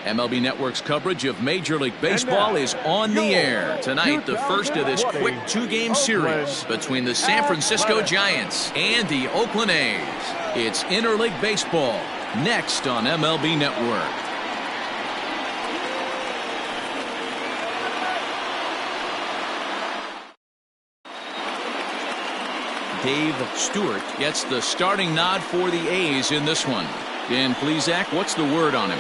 MLB Network's coverage of Major League Baseball is on the air. Tonight, the first of this quick two-game series between the San Francisco Giants and the Oakland A's. It's Interleague Baseball, next on MLB Network. Dave Stewart gets the starting nod for the A's in this one. Dan Plesac, what's the word on him?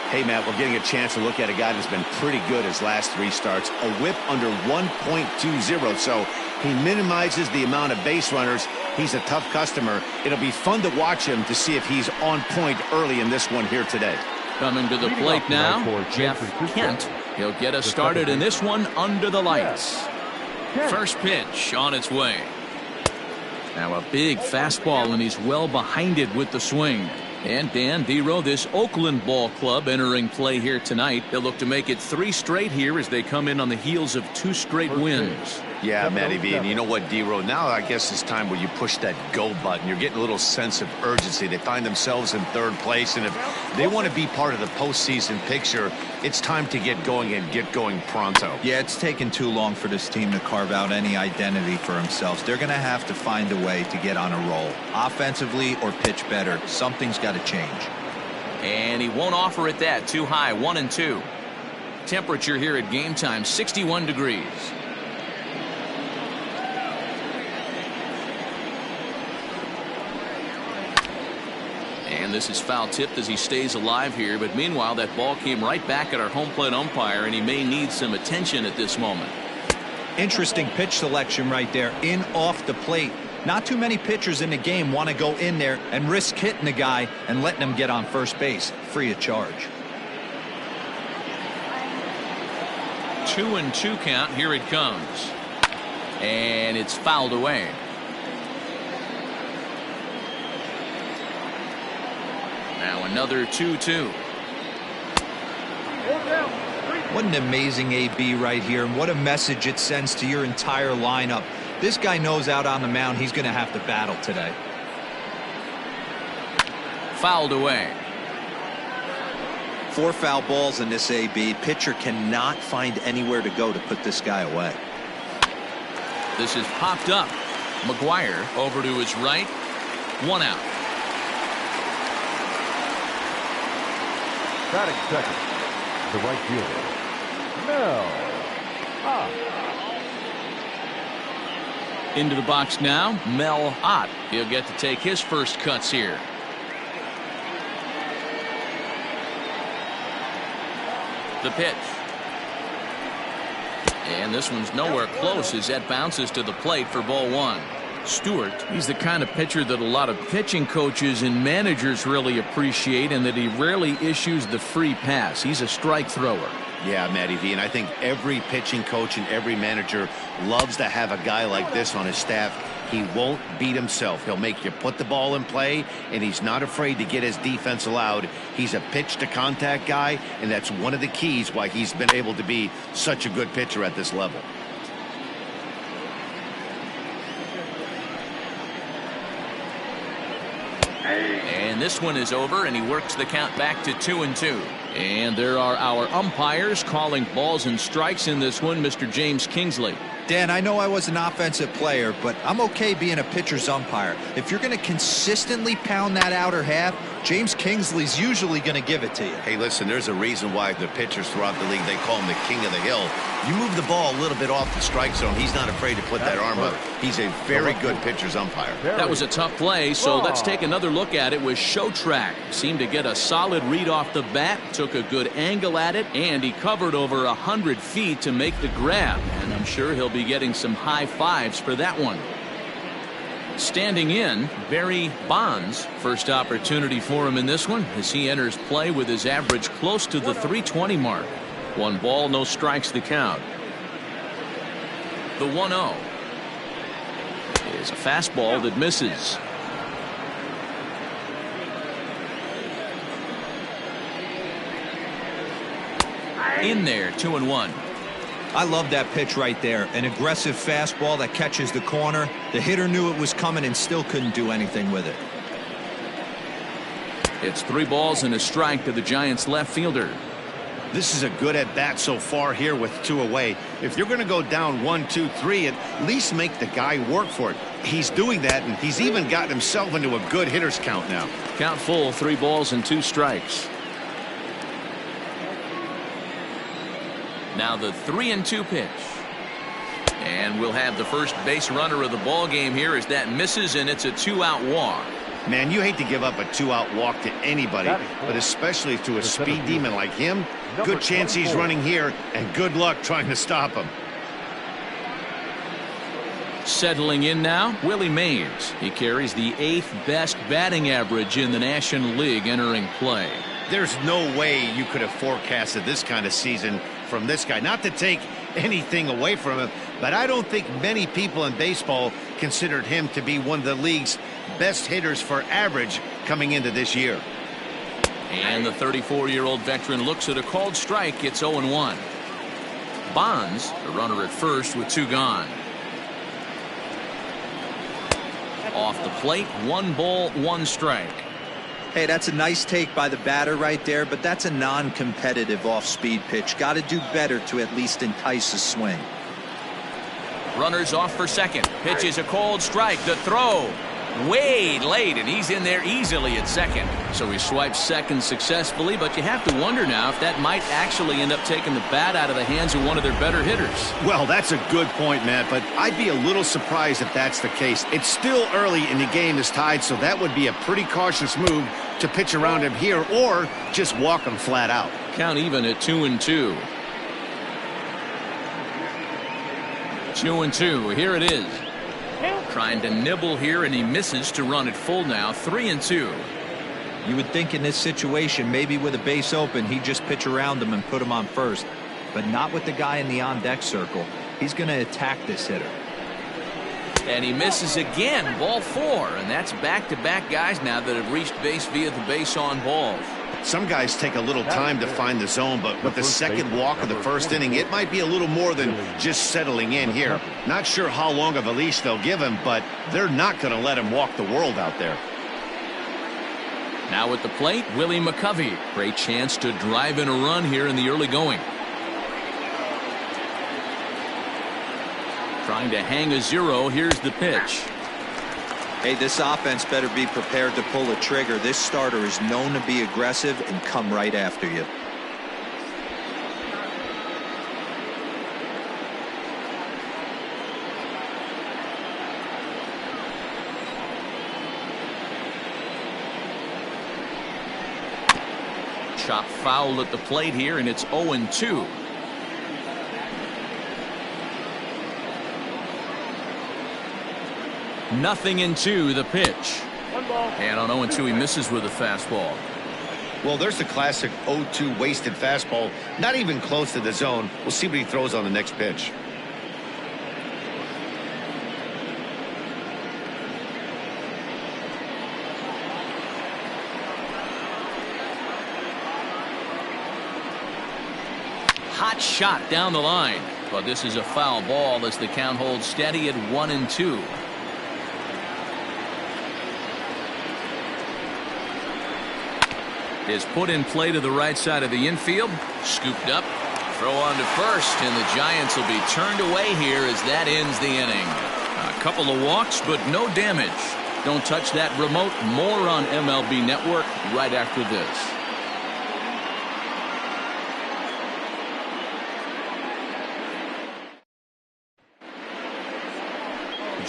Hey, Matt, we're getting a chance to look at a guy that's been pretty good his last three starts. A whip under 1.20, so he minimizes the amount of base runners. He's a tough customer. It'll be fun to watch him to see if he's on point early in this one here today. Coming to the plate now, Jeff Kent. He'll get us started in this one under the lights. First pitch on its way. Now a big fastball, and he's well behind it with the swing. And Dan Dero, this Oakland ball club entering play here tonight. They'll look to make it 3 straight here as they come in on the heels of 2 straight wins. Yeah, Matty V, and you know what, Dero, now I guess it's time where you push that go button. You're getting a little sense of urgency. They find themselves in 3rd place, and if they want to be part of the postseason picture, it's time to get going and get going pronto. Yeah, it's taken too long for this team to carve out any identity for themselves. They're going to have to find a way to get on a roll, offensively or pitch better. Something's got to change. And he won't offer it that. Too high, 1-2. Temperature here at game time, 61 degrees. And this is foul tipped as he stays alive here. But meanwhile, that ball came right back at our home plate umpire, and he may need some attention at this moment. Interesting pitch selection right there. In off the plate. Not too many pitchers in the game want to go in there and risk hitting the guy and letting him get on first base free of charge. 2-2 count. Here it comes. And it's fouled away. Now another 2-2. What an amazing AB right here, and what a message it sends to your entire lineup. This guy knows out on the mound he's going to have to battle today. Fouled away. 4 foul balls in this AB. Pitcher cannot find anywhere to go to put this guy away. This is popped up. McGuire over to his right. 1 out. Batting second, the right fielder, Mel Ott. Into the box now, Mel Ott. He'll get to take his first cuts here. The pitch. And this one's nowhere close as that bounces to the plate for ball 1. Stewart, he's the kind of pitcher that a lot of pitching coaches and managers really appreciate, and that he rarely issues the free pass. He's a strike thrower. Yeah, Matty V, and I think every pitching coach and every manager loves to have a guy like this on his staff. He won't beat himself. He'll make you put the ball in play, and he's not afraid to get his defense allowed. He's a pitch-to-contact guy, and that's one of the keys why he's been able to be such a good pitcher at this level. And this one is over, and he works the count back to 2-2. And there are our umpires calling balls and strikes in this one, Mr. James Kingsley. Dan, I know I was an offensive player, but I'm okay being a pitcher's umpire. If you're going to consistently pound that outer half, James Kingsley's usually going to give it to you. Hey, listen, there's a reason why the pitchers throughout the league, they call him the king of the hill. You move the ball a little bit off the strike zone, he's not afraid to put that arm up. He's a very good pitcher's umpire. That was a tough play, so let's take another look at it with Showtrack. Seemed to get a solid read off the bat, took a good angle at it, and he covered over 100 feet to make the grab. And I'm sure he'll be getting some high fives for that one. Standing in, Barry Bonds. First opportunity for him in this one as he enters play with his average close to the 320 mark. 1 ball, no strikes the count. The 1-0 is a fastball that misses. In there, 2-1. I love that pitch right there. An aggressive fastball that catches the corner. The hitter knew it was coming and still couldn't do anything with it. It's 3 balls and a strike to the Giants left fielder. This is a good at-bat so far here with 2 away. If you're going to go down 1, 2, 3, at least make the guy work for it. He's doing that, and he's even gotten himself into a good hitter's count now. Count full, 3 balls and 2 strikes. Now the 3-2 pitch. And we'll have the first base runner of the ball game here as that misses, and it's a 2-out walk. Man, you hate to give up a 2-out walk to anybody, but especially to a speed demon like him. Good chance he's running here, and good luck trying to stop him. Settling in now, Willie Mays. He carries the 8th best batting average in the National League entering play. There's no way you could have forecasted this kind of season from this guy. Not to take anything away from him, but I don't think many people in baseball considered him to be one of the league's best hitters for average coming into this year. And the 34-year-old veteran looks at a called strike. It's 0-1. Bonds, the runner at first with 2 gone. Off the plate, 1 ball, 1 strike. Hey, that's a nice take by the batter right there, but that's a non-competitive off-speed pitch. Got to do better to at least entice a swing. Runners off for second. Pitch is a called strike. The throw way late, and he's in there easily at second. So he swipes second successfully, but you have to wonder now if that might actually end up taking the bat out of the hands of one of their better hitters. Well, that's a good point, Matt, but I'd be a little surprised if that's the case. It's still early and the game is tied, so that would be a pretty cautious move to pitch around him here or just walk him flat out. Count even at 2-2. 2-2. Here it is. Trying to nibble here, and he misses to run it full now. 3-2. You would think in this situation, maybe with a base open, he'd just pitch around him and put him on first. But not with the guy in the on-deck circle. He's going to attack this hitter. And he misses again. Ball 4. And that's back-to-back guys now that have reached base via the base on balls. Some guys take a little time to find the zone, but with the second walk of the first inning, it might be a little more than just settling in here. Not sure how long of a leash they'll give him, but they're not going to let him walk the world out there. Now at the plate, Willie McCovey. Great chance to drive in a run here in the early going. Trying to hang a 0. Here's the pitch. Hey, this offense better be prepared to pull a trigger. This starter is known to be aggressive and come right after you. Chop foul at the plate here, and it's 0-2. Nothing in 2, the pitch. And on 0-2, he misses with a fastball. Well, there's the classic 0-2 wasted fastball. Not even close to the zone. We'll see what he throws on the next pitch. Hot shot down the line. But this is a foul ball as the count holds steady at 1-2. Is put in play to the right side of the infield. Scooped up. Throw on to first, and the Giants will be turned away here as that ends the inning. A couple of walks, but no damage. Don't touch that remote. More on MLB Network right after this.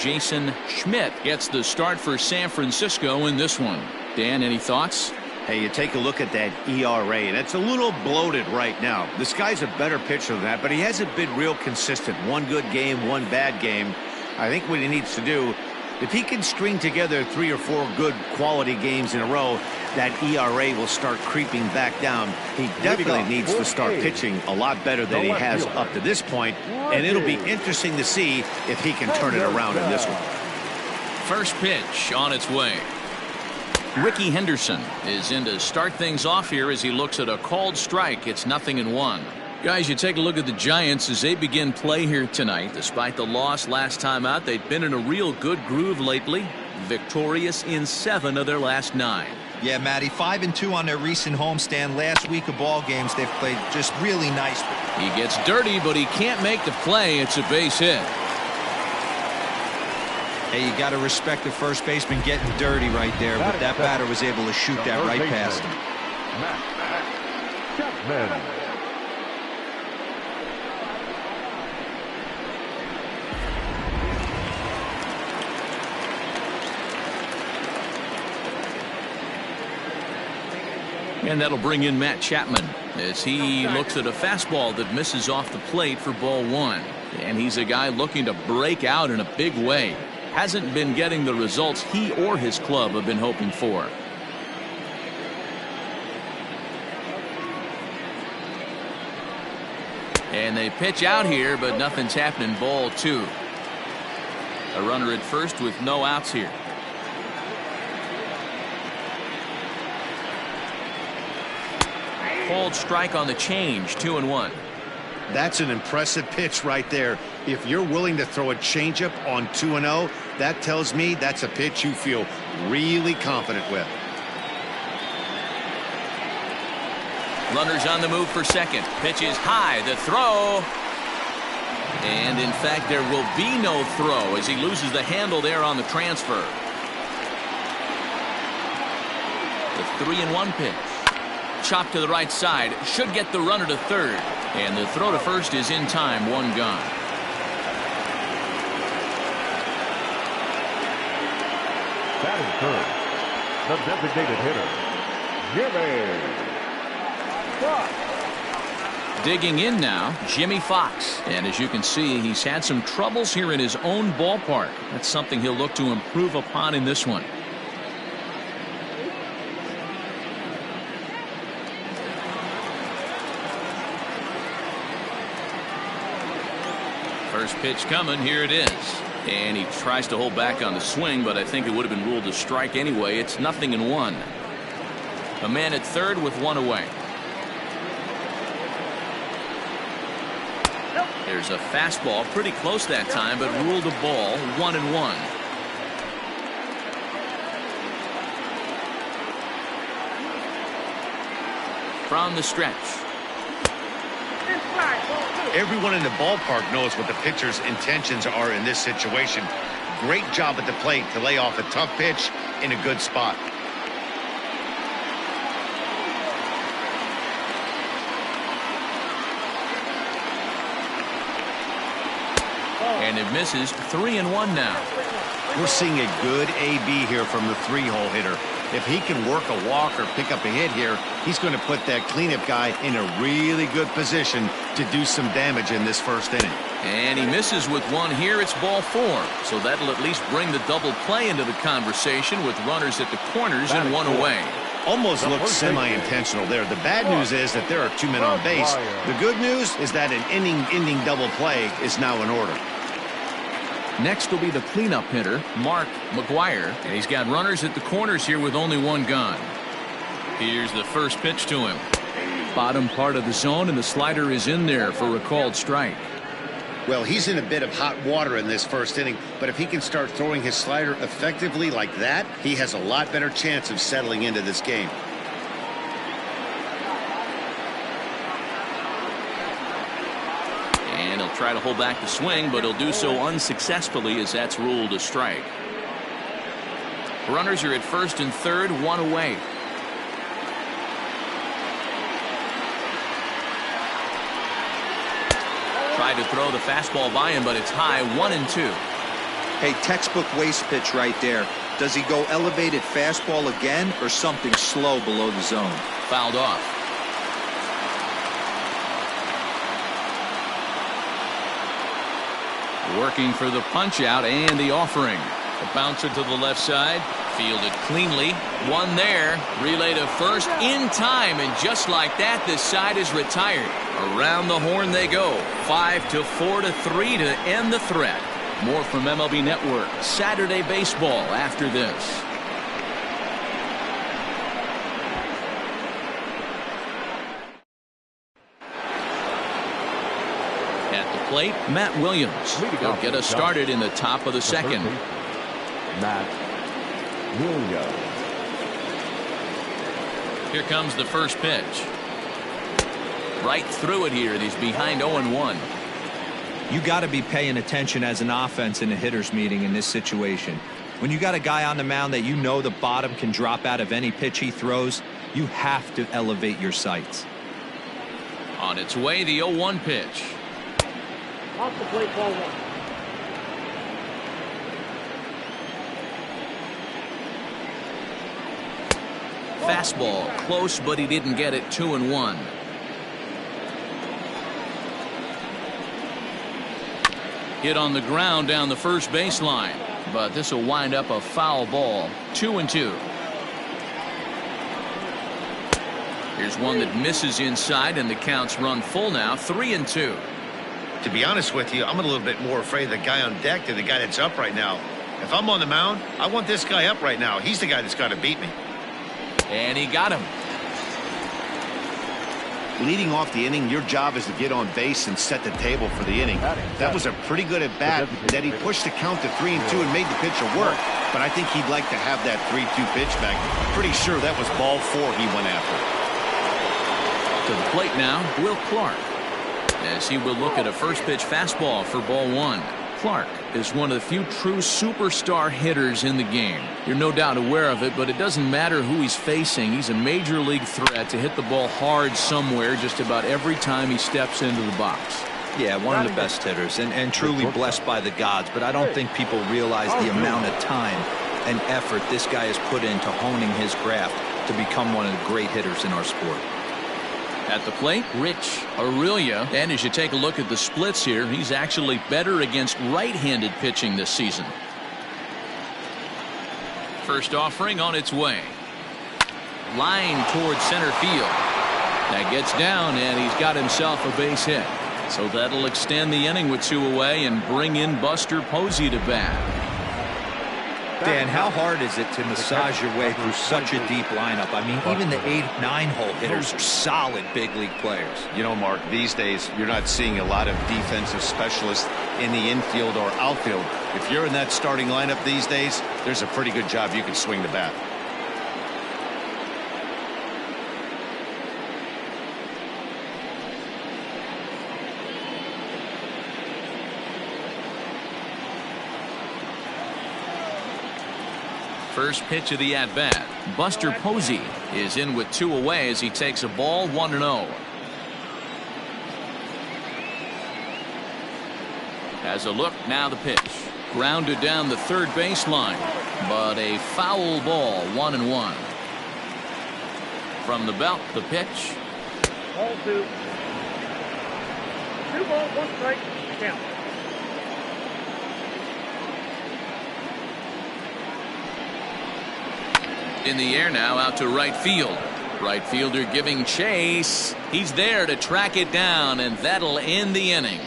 Jason Schmidt gets the start for San Francisco in this one. Dan, any thoughts? Hey, you take a look at that ERA, and it's a little bloated right now. This guy's a better pitcher than that, but he hasn't been real consistent. One good game, one bad game. I think what he needs to do, if he can string together 3 or 4 good quality games in a row, that ERA will start creeping back down. He definitely needs to start pitching a lot better than he has up to this point, and it'll be interesting to see if he can turn it around in this one. First pitch on its way. Ricky Henderson is in to start things off here as he looks at a called strike. It's 0-1. Guys, you take a look at the Giants as they begin play here tonight. Despite the loss last time out, they've been in a real good groove lately. Victorious in 7 of their last 9. Yeah, Matty, 5-2 on their recent homestand. Last week of ball games, they've played just really nice. He gets dirty, but he can't make the play. It's a base hit. Hey, you got to respect the first baseman getting dirty right there, but that batter was able to shoot that right past him. And that'll bring in Matt Chapman as he looks at a fastball that misses off the plate for ball one. And he's a guy looking to break out in a big way. Hasn't been getting the results he or his club have been hoping for. And they pitch out here, but nothing's happening. Ball two. A runner at first with no outs here. Called strike on the change. 2-1. That's an impressive pitch right there. If you're willing to throw a changeup on 2-0, that tells me that's a pitch you feel really confident with. Runners on the move for second. Pitch is high. The throw. And in fact, there will be no throw as he loses the handle there on the transfer. The 3-1 pitch. Chop to the right side. Should get the runner to third. And the throw to first is in time. One gone. Batting third, the designated hitter, Jimmy Fox. Digging in now, Jimmy Fox. And as you can see, he's had some troubles here in his own ballpark. That's something he'll look to improve upon in this one. First pitch coming. Here it is. And he tries to hold back on the swing, but I think it would have been ruled a strike anyway. It's 0-1. A man at third with one away. There's a fastball pretty close that time, but ruled a ball. 1-1. From the stretch. Everyone in the ballpark knows what the pitcher's intentions are in this situation. Great job at the plate to lay off a tough pitch in a good spot. And it misses. 3-1 now. We're seeing a good AB here from the three-hole hitter. If he can work a walk or pick up a hit here, he's going to put that cleanup guy in a really good position to do some damage in this first inning. And he misses with one here. It's ball four. So that'll at least bring the double play into the conversation with runners at the corners and one away. Almost looks semi-intentional there. The bad news is that there are two men on base. The good news is that an inning-ending double play is now in order. Next will be the cleanup hitter, Mark McGuire, and he's got runners at the corners here with only one gone. Here's the first pitch to him. Bottom part of the zone, and the slider is in there for a called strike. Well, he's in a bit of hot water in this first inning, but if he can start throwing his slider effectively like that, he has a lot better chance of settling into this game. And he'll try to hold back the swing, but he'll do so unsuccessfully as that's ruled a strike. Runners are at first and third, one away. Tried to throw the fastball by him, but it's high. 1-2. Hey, textbook waste pitch right there. Does he go elevated fastball again or something slow below the zone? Fouled off. Working for the punch out and the offering. The bouncer to the left side. Fielded cleanly. One there. Relay to first in time. And just like that, this side is retired. Around the horn they go. 5-4-3 to end the threat. More from MLB Network Saturday Baseball after this. Plate, Matt Williams. He'll get us started in the top of the second. Matt Williams. Here comes the first pitch. Right through it here, and he's behind 0-1. You got to be paying attention as an offense in a hitter's meeting in this situation. When you got a guy on the mound that you know the bottom can drop out of any pitch he throws, you have to elevate your sights. On its way, the 0-1 pitch. Off the plate, ball 1. Fastball close, but he didn't get it. 2-1. Hit on the ground down the first baseline, but this will wind up a foul ball. 2-2. Here's one that misses inside, and the count's run full now. 3-2. To be honest with you, I'm a little bit more afraid of the guy on deck than the guy that's up right now. If I'm on the mound, I want this guy up right now. He's the guy that's got to beat me. And he got him. Leading off the inning, your job is to get on base and set the table for the inning. That was a pretty good at bat. That he pushed the count to 3-2 and made the pitcher work. But I think he'd like to have that 3-2 pitch back. Pretty sure that was ball 4 he went after. To the plate now, Will Clark, as he will look at a first pitch fastball for ball 1. Clark is one of the few true superstar hitters in the game. You're no doubt aware of it, but it doesn't matter who he's facing. He's a major league threat to hit the ball hard somewhere just about every time he steps into the box. Yeah, one of the best hitters and truly blessed by the gods, but I don't think people realize the amount of time and effort this guy has put into honing his craft to become one of the great hitters in our sport. At the plate, Rich Aurelia, and as you take a look at the splits here, he's actually better against right-handed pitching this season. First offering on its way. Line towards center field. That gets down, and he's got himself a base hit. So that'll extend the inning with 2 away and bring in Buster Posey to bat. Dan, how hard is it to massage your way through such a deep lineup? I mean, even the 8-9 hole hitters are solid big league players. You know, Mark, these days you're not seeing a lot of defensive specialists in the infield or outfield. If you're in that starting lineup these days, there's a pretty good job you can swing the bat. First pitch of the at-bat. Buster Posey is in with 2 away as he takes a ball 1-0. Has a look, now the pitch. Grounded down the third baseline, but a foul ball. 1-1. From the belt, the pitch. Ball 2. 2 balls, 1 strike, count. In the air now, out to right field. Right fielder giving chase. He's there to track it down, and that'll end the inning.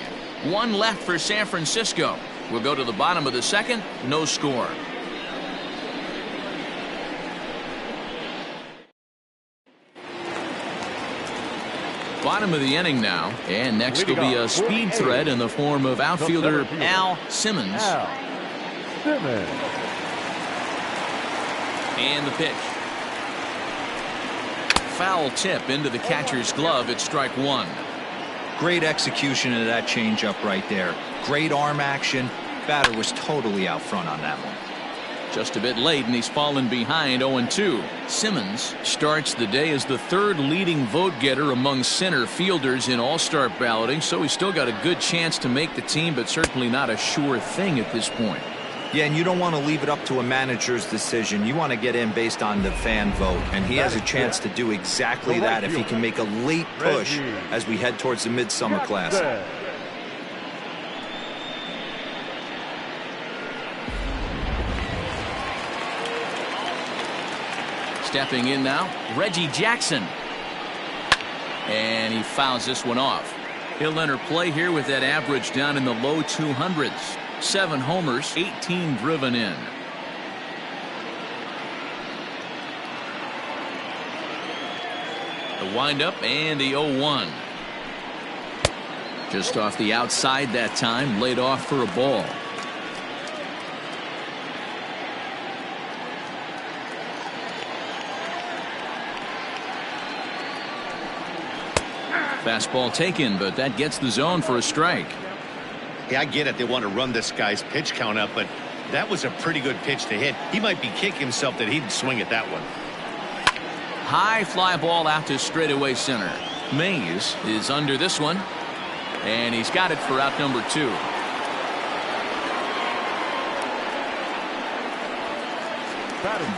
1 left for San Francisco. We'll go to the bottom of the second. No score. Bottom of the inning now, and next will be a speed threat in the form of outfielder Al Simmons. And the pitch. Foul tip into the catcher's glove at strike 1. Great execution of that changeup right there. Great arm action. Batter was totally out front on that one. Just a bit late, and he's fallen behind 0-2. Simmons starts the day as the 3rd leading vote getter among center fielders in all-star balloting, so he's still got a good chance to make the team, but certainly not a sure thing at this point. Yeah, and you don't want to leave it up to a manager's decision. You want to get in based on the fan vote, and he has a chance to do exactly that if he can make a late push as we head towards the Midsummer Classic. Stepping in now, Reggie Jackson. And he fouls this one off. He'll enter play here with that average down in the low 200s. 7 homers, 18 driven in. The windup and the 0-1. Just off the outside that time, laid off for a ball. Fastball taken, but that gets the zone for a strike. Yeah, I get it. They want to run this guy's pitch count up, but that was a pretty good pitch to hit. He might be kicking himself that he didn't swing at that one. High fly ball out to straightaway center. Mays is under this one, and he's got it for out number 2.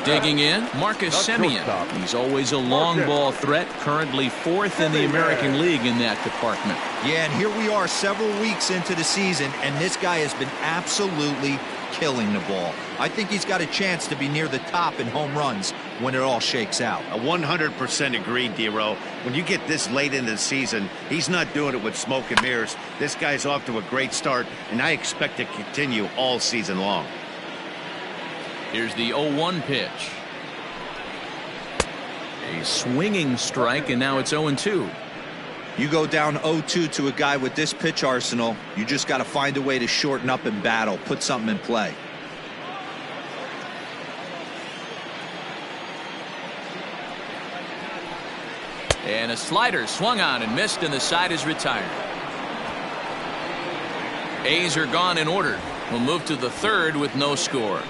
Digging in, Marcus Semien. He's always a long ball threat, currently 4th in the American League in that department. Yeah, and here we are several weeks into the season, and this guy has been absolutely killing the ball. I think he's got a chance to be near the top in home runs when it all shakes out. 100% agreed, D-Row. When you get this late into the season, he's not doing it with smoke and mirrors. This guy's off to a great start, and I expect to continue all season long. Here's the 0-1 pitch. A swinging strike, and now it's 0-2. You go down 0-2 to a guy with this pitch arsenal, you just got to find a way to shorten up and battle, put something in play. And a slider swung on and missed, and the side is retired. A's are gone in order. We'll move to the 3rd with no score.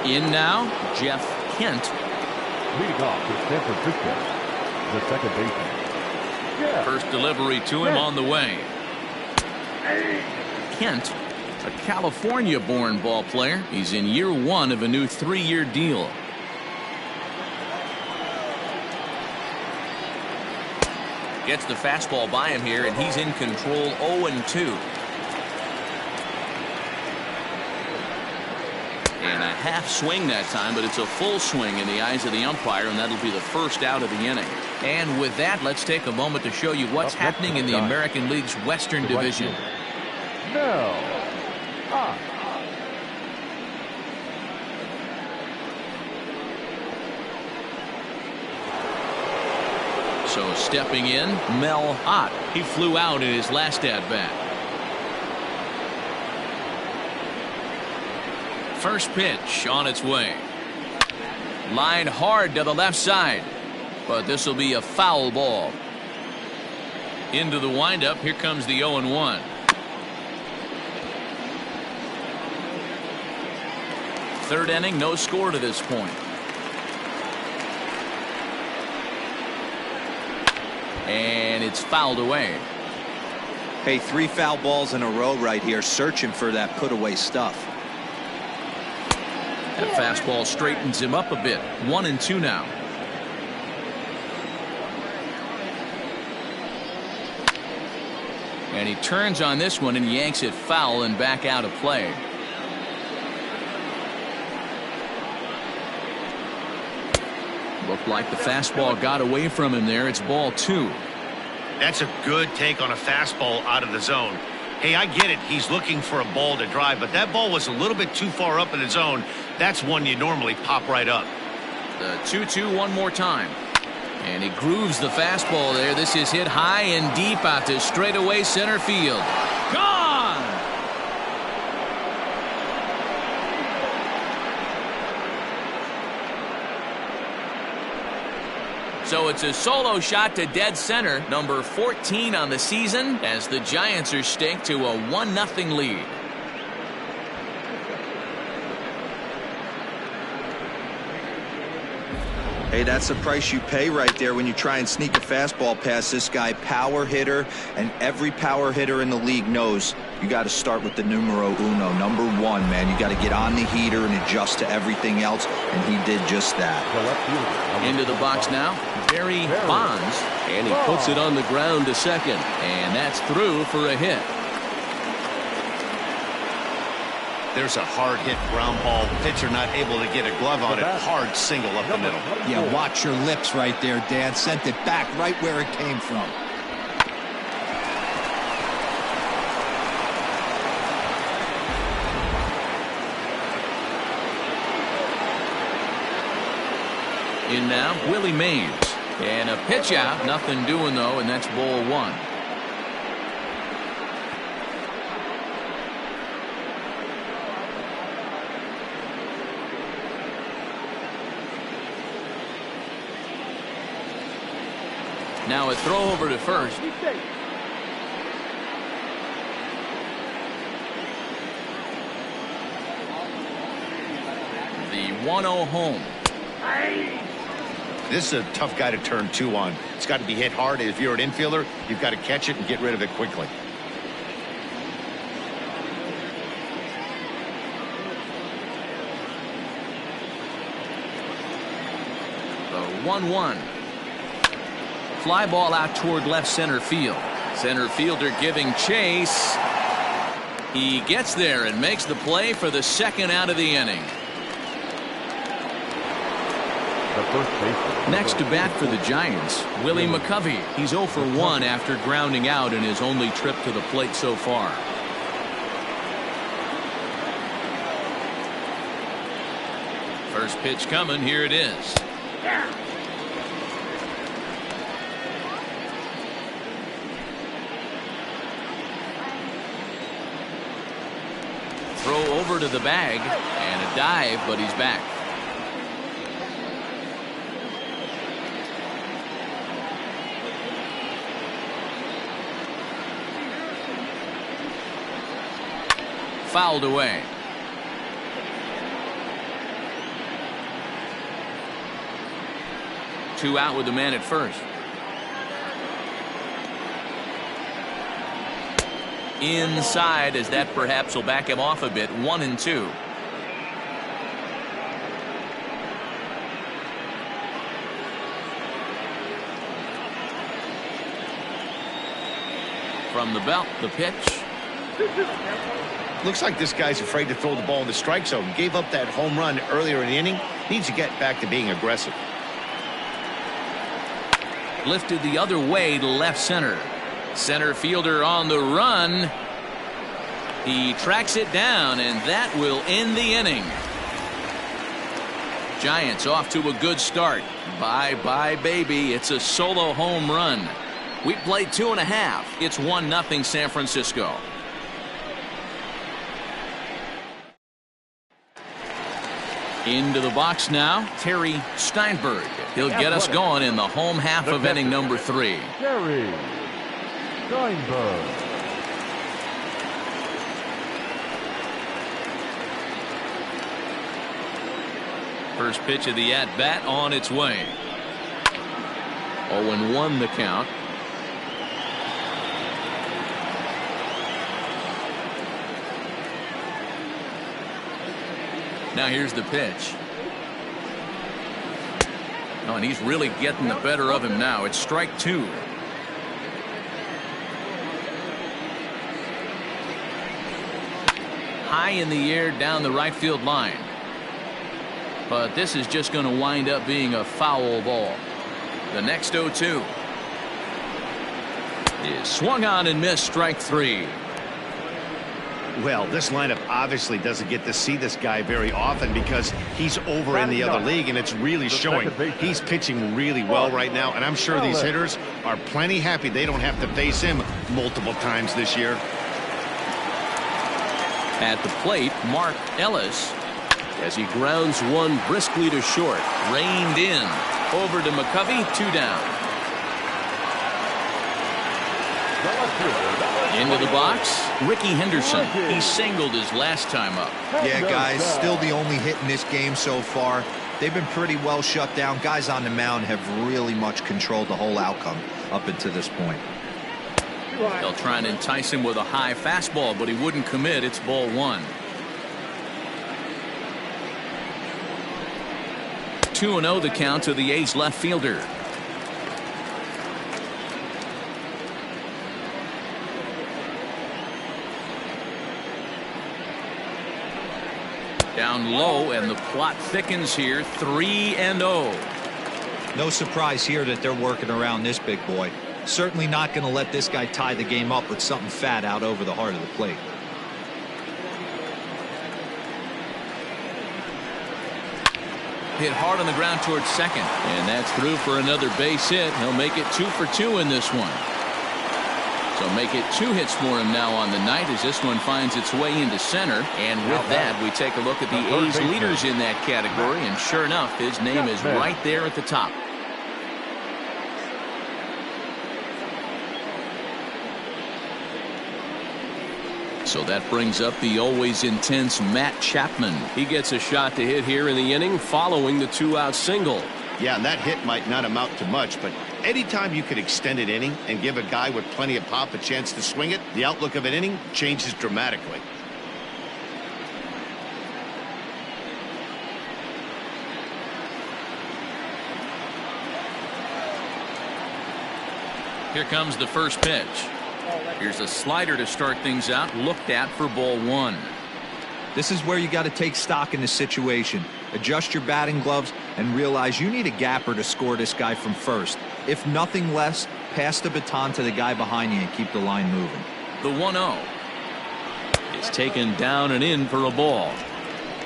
In now, Jeff Kent. Leading off to San Francisco, the second baseman. Yeah. First delivery to him on the way. Kent, a California-born ball player. He's in year 1 of a new 3-year deal. Gets the fastball by him here, and he's in control. 0-2. And a half swing that time, but it's a full swing in the eyes of the umpire, and that'll be the first out of the inning. And with that, let's take a moment to show you what's happening in the American League's Western Division. No. So stepping in, Mel Ott. He flew out in his last at-bat. First pitch on its way. Line hard to the left side, but this will be a foul ball. Into the windup, here comes the 0-1. Third inning, no score to this point. And it's fouled away. Hey, 3 foul balls in a row right here, searching for that put-away stuff. That fastball straightens him up a bit. 1-2 now. And he turns on this one and yanks it foul and back out of play. Looked like the fastball got away from him there. It's ball 2. That's a good take on a fastball out of the zone. Hey, I get it. He's looking for a ball to drive, but that ball was a little bit too far up in the zone. That's one you normally pop right up. The 2-2 one more time. And he grooves the fastball there. This is hit high and deep out to straightaway center field. Gone! So it's a solo shot to dead center, number 14 on the season, as the Giants are staked to a 1-0 lead. Hey, that's the price you pay right there when you try and sneak a fastball past this guy. Power hitter, and every power hitter in the league knows you got to start with the numero uno, number 1, man. You got to get on the heater and adjust to everything else, and he did just that. Into the box now, Barry Bonds, and he puts it on the ground to second, and that's through for a hit. There's a hard hit ground ball. Pitcher not able to get a glove on it. Hard single up the middle. Yeah, watch your lips right there, Dan. Sent it back right where it came from. In now, Willie Mays. And a pitch out. Nothing doing, though, and that's ball 1. Now a throw over to first. The 1-0 home. This is a tough guy to turn 2 on. It's got to be hit hard. If you're an infielder, you've got to catch it and get rid of it quickly. The 1-1. Fly ball out toward left center field. Center fielder giving chase. He gets there and makes the play for the second out of the inning. Next to bat for the Giants, Willie McCovey. He's 0 for 1 after grounding out in his only trip to the plate so far. First pitch coming. Here it is. Throw over to the bag and a dive, but he's back. Fouled away. Two out with the man at first. Inside, as that perhaps will back him off a bit. 1-2. From the belt, the pitch. Looks like this guy's afraid to throw the ball in the strike zone. Gave up that home run earlier in the inning. Needs to get back to being aggressive. Lifted the other way to left center. Center fielder on the run. He tracks it down, and that will end the inning. Giants off to a good start. Bye-bye, baby. It's a solo home run. We played 2.5. It's 1-0 San Francisco. Into the box now, Terry Steinberg. He'll get us going in the home half of inning number 3. Terry Steinberg. First pitch of the at-bat on its way. 0-1 the count. Now here's the pitch. Oh, and he's really getting the better of him now. It's strike 2. High in the air down the right field line. But this is just going to wind up being a foul ball. The next 0-2 is swung on and missed. Strike 3. Well, this lineup obviously doesn't get to see this guy very often because he's over in the other league, and it's really showing. He's pitching really well right now, and I'm sure these hitters are plenty happy they don't have to face him multiple times this year. At the plate, Mark Ellis, as he grounds one briskly to short. Reined in. Over to McCovey. 2 down. Into the box, Ricky Henderson. He singled his last time up. Yeah, guys, still the only hit in this game so far. They've been pretty well shut down. Guys on the mound have really much controlled the whole outcome up until this point. They'll try and entice him with a high fastball, but he wouldn't commit. It's ball 1. 2-0 the count to the A's left fielder. Down low, and the plot thickens here. 3-0. No surprise here that they're working around this big boy. Certainly not going to let this guy tie the game up with something fat out over the heart of the plate. Hit hard on the ground towards second, and that's through for another base hit. He'll make it 2 for 2 in this one. So make it 2 hits for him now on the night as this one finds its way into center. And with that, we take a look at the A's leaders in that category, and sure enough, his name is right there at the top. So that brings up the always intense Matt Chapman. He gets a shot to hit here in the inning following the 2-out single. Yeah, and that hit might not amount to much, but anytime you can extend an inning and give a guy with plenty of pop a chance to swing it, the outlook of an inning changes dramatically. Here comes the first pitch. Here's a slider to start things out, looked at for ball one. This is where you got to take stock in the situation. Adjust your batting gloves and realize you need a gapper to score this guy from first. If nothing less, pass the baton to the guy behind you and keep the line moving. The 1-0 is taken down and in for a ball.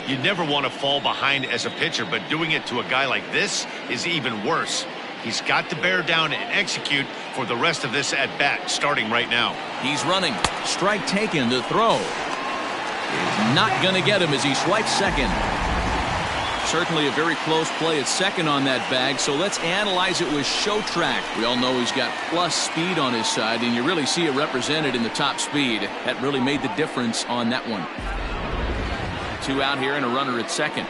You never want to fall behind as a pitcher, but doing it to a guy like this is even worse. He's got to bear down and execute for the rest of this at bat, starting right now. He's running. Strike taken to throw. Is not going to get him as he swipes second. Certainly a very close play at second on that bag, so let's analyze it with show track. We all know he's got plus speed on his side, and you really see it represented in the top speed. That really made the difference on that one. 2 out here and a runner at second.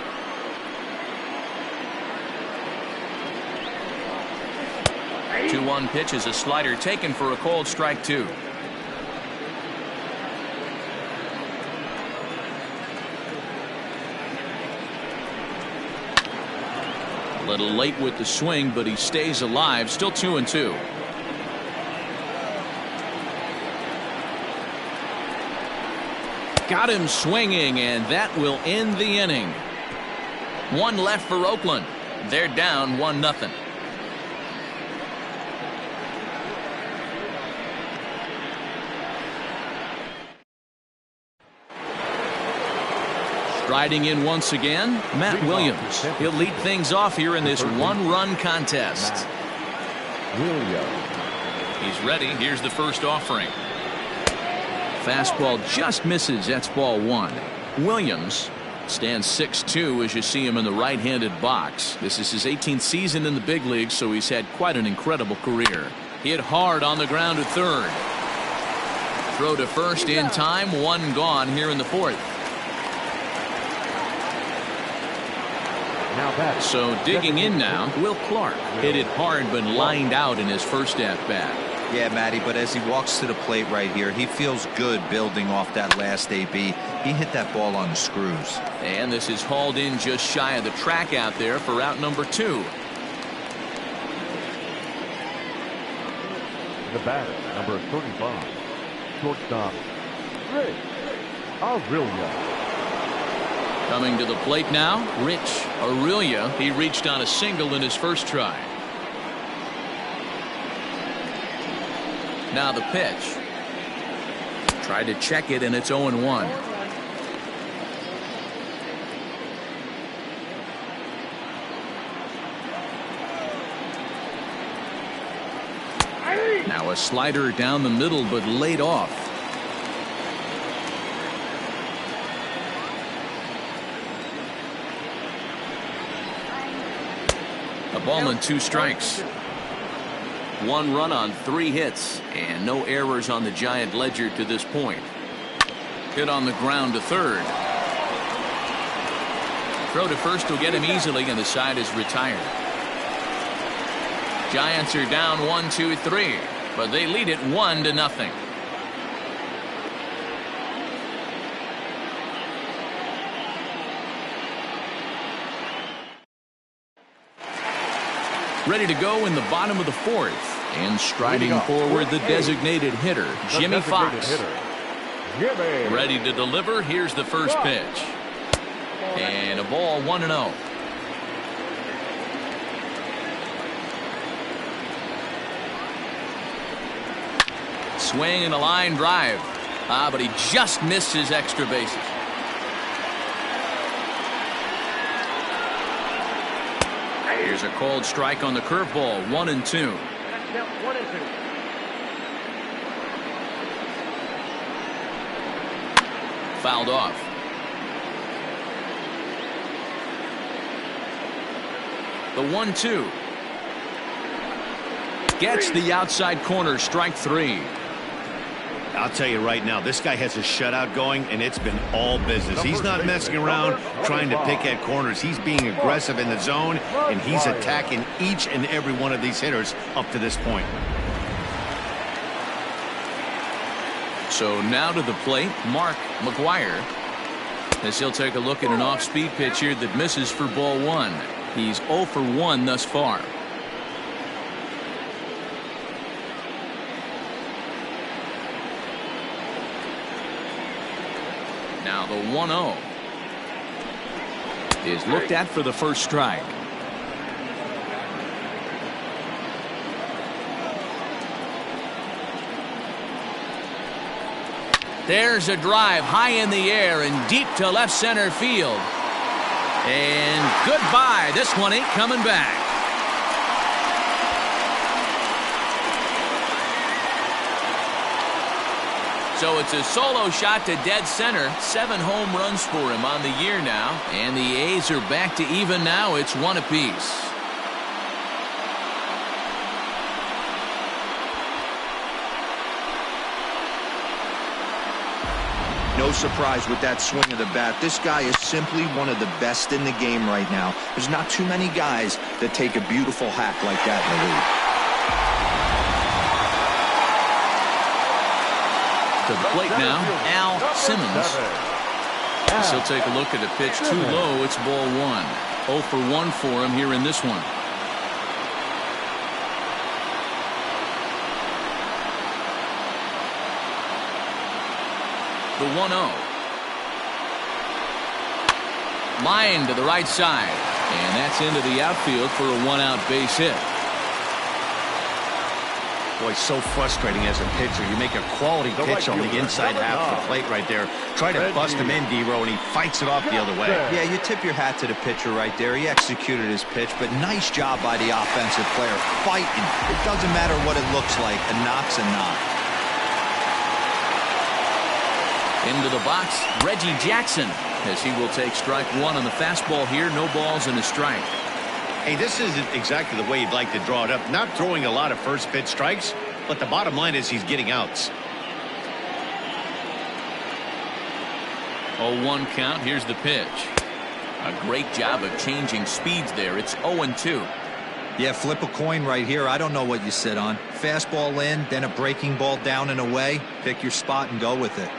The 2-1 pitch is a slider taken for a called strike 2. A little late with the swing, but he stays alive. Still 2-2. Got him swinging, and that will end the inning. 1 left for Oakland. They're down 1-0. Riding in once again, Matt Williams. He'll lead things off here in this 1-run contest. He's ready. Here's the first offering. Fastball just misses. That's ball 1. Williams stands 6'2" as you see him in the right-handed box. This is his 18th season in the big leagues, so he's had quite an incredible career. Hit hard on the ground to third. Throw to first in time. 1 gone here in the 4th. So digging in now, Will Clark hit it hard but lined out in his first at-bat. Yeah, Matty, but as he walks to the plate right here, he feels good building off that last AB. He hit that ball on the screws. And this is hauled in just shy of the track out there for out number 2. The batter, number 35, shortstop, Rich Aurelia. Coming to the plate now, Rich Aurelia. He reached on a single in his first try. Now the pitch. Tried to check it, and it's 0-1. Now a slider down the middle, but laid off. A ball and 2 strikes. 1 run on 3 hits, and no errors on the Giant ledger to this point. Hit on the ground to third. Throw to first will get him easily, and the side is retired. Giants are down 1-2-3, but they lead it 1-0. Ready to go in the bottom of the 4th, and striding forward the designated hitter, Jimmy Fox. Ready to deliver. Here's the first pitch, and a ball 1-0. Swing and a line drive, but he just missed his extra bases. Here's a called strike on the curveball. 1-2. Fouled off. The 1-2. Gets the outside corner. Strike 3. I'll tell you right now, this guy has a shutout going, and it's been all business. He's not messing around trying to pick at corners. He's being aggressive in the zone, and he's attacking each and every one of these hitters up to this point. So now to the plate, Mark McGuire, as he'll take a look at an off-speed pitch here that misses for ball one. He's 0 for 1 thus far. Now the 1-0 is looked at for the first strike. There's a drive high in the air and deep to left center field. And goodbye. This one ain't coming back. So it's a solo shot to dead center. 7 home runs for him on the year now. And the A's are back to even now. It's 1 apiece. No surprise with that swing of the bat. This guy is simply one of the best in the game right now. There's not too many guys that take a beautiful hack like that in the league. To the plate now, Al Simmons. As he'll take a look at a pitch too low. It's ball 1. 0 for 1 for him here in this one. The 1-0. Line to the right side. And that's into the outfield for a 1-out base hit. Boy, it's so frustrating as a pitcher. You make a quality pitch on the inside half of the plate right there. Try to bust him in, D-Row, and he fights it off the other way. Yeah, you tip your hat to the pitcher right there. He executed his pitch, but nice job by the offensive player. Fighting. It doesn't matter what it looks like. A knock's a knock. Into the box, Reggie Jackson, as he will take strike 1 on the fastball here. No balls and a strike. Hey, this isn't exactly the way you'd like to draw it up. Not throwing a lot of first pitch strikes, but the bottom line is he's getting outs. 0-1 count. Here's the pitch. A great job of changing speeds there. It's 0-2. Yeah, flip a coin right here. I don't know what you sit on. Fastball in, then a breaking ball down and away. Pick your spot and go with it.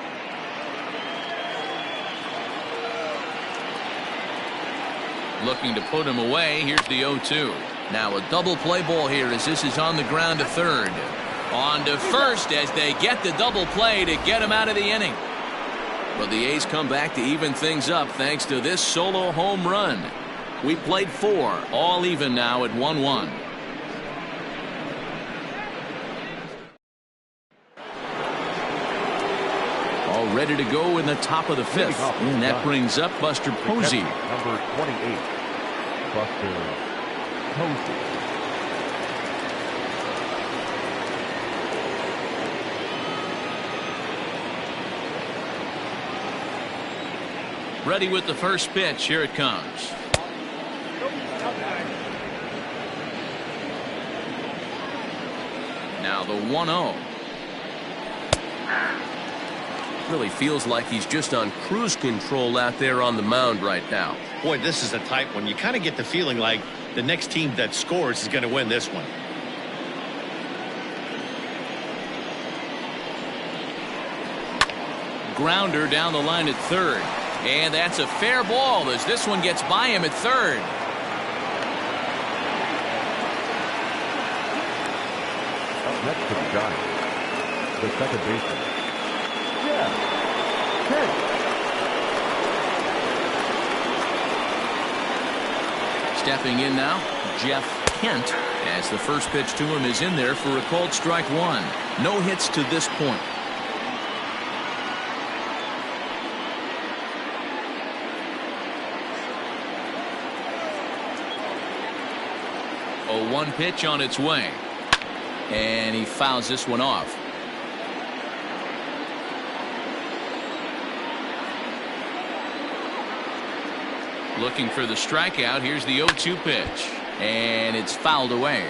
Looking to put him away. Here's the 0-2. Now a double play ball here as this is on the ground to third. On to first as they get the double play to get him out of the inning. But the A's come back to even things up thanks to this solo home run. We played 4, all even now at 1-1. All ready to go in the top of the 5th. And that brings up Buster Posey. Number 28, Buster Posey. Ready with the first pitch. Here it comes. Now the 1-0. Really feels like he's just on cruise control out there on the mound right now. Boy, this is a tight one. You kind of get the feeling like the next team that scores is going to win this one. Grounder down the line at third. And that's a fair ball as this one gets by him at third. Up next to the Giants, the second baseman. Stepping in now, Jeff Kent, as the first pitch to him is in there for a called strike 1. No hits to this point. A 1 pitch on its way. And he fouls this one off. Looking for the strikeout. Here's the 0-2 pitch. And it's fouled away.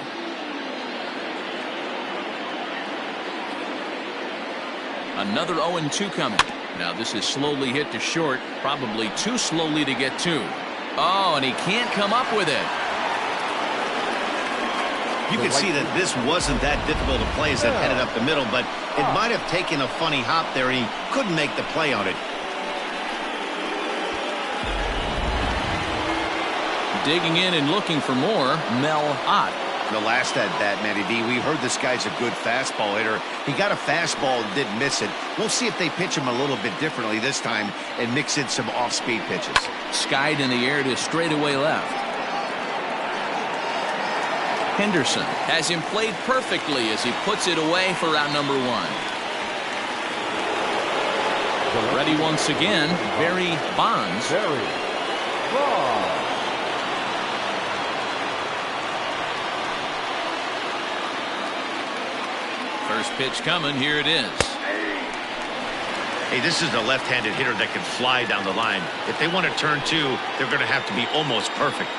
Another 0-2 coming. Now this is slowly hit to short, probably too slowly to get to. Oh, and he can't come up with it. You can see that this wasn't that difficult to play as that headed up the middle, but it might have taken a funny hop there, and he couldn't make the play on it. Digging in and looking for more, Mel Ott. The last at bat, Matty D, we heard this guy's a good fastball hitter. He got a fastball and didn't miss it. We'll see if they pitch him a little bit differently this time and mix in some off-speed pitches. Skied in the air to straightaway left. Henderson has him played perfectly as he puts it away for out number 1. Ready once again, Barry Bonds. Barry Bonds. First pitch coming. Here it is. Hey, this is a left-handed hitter that can fly down the line. If they want to turn 2, they're going to have to be almost perfect.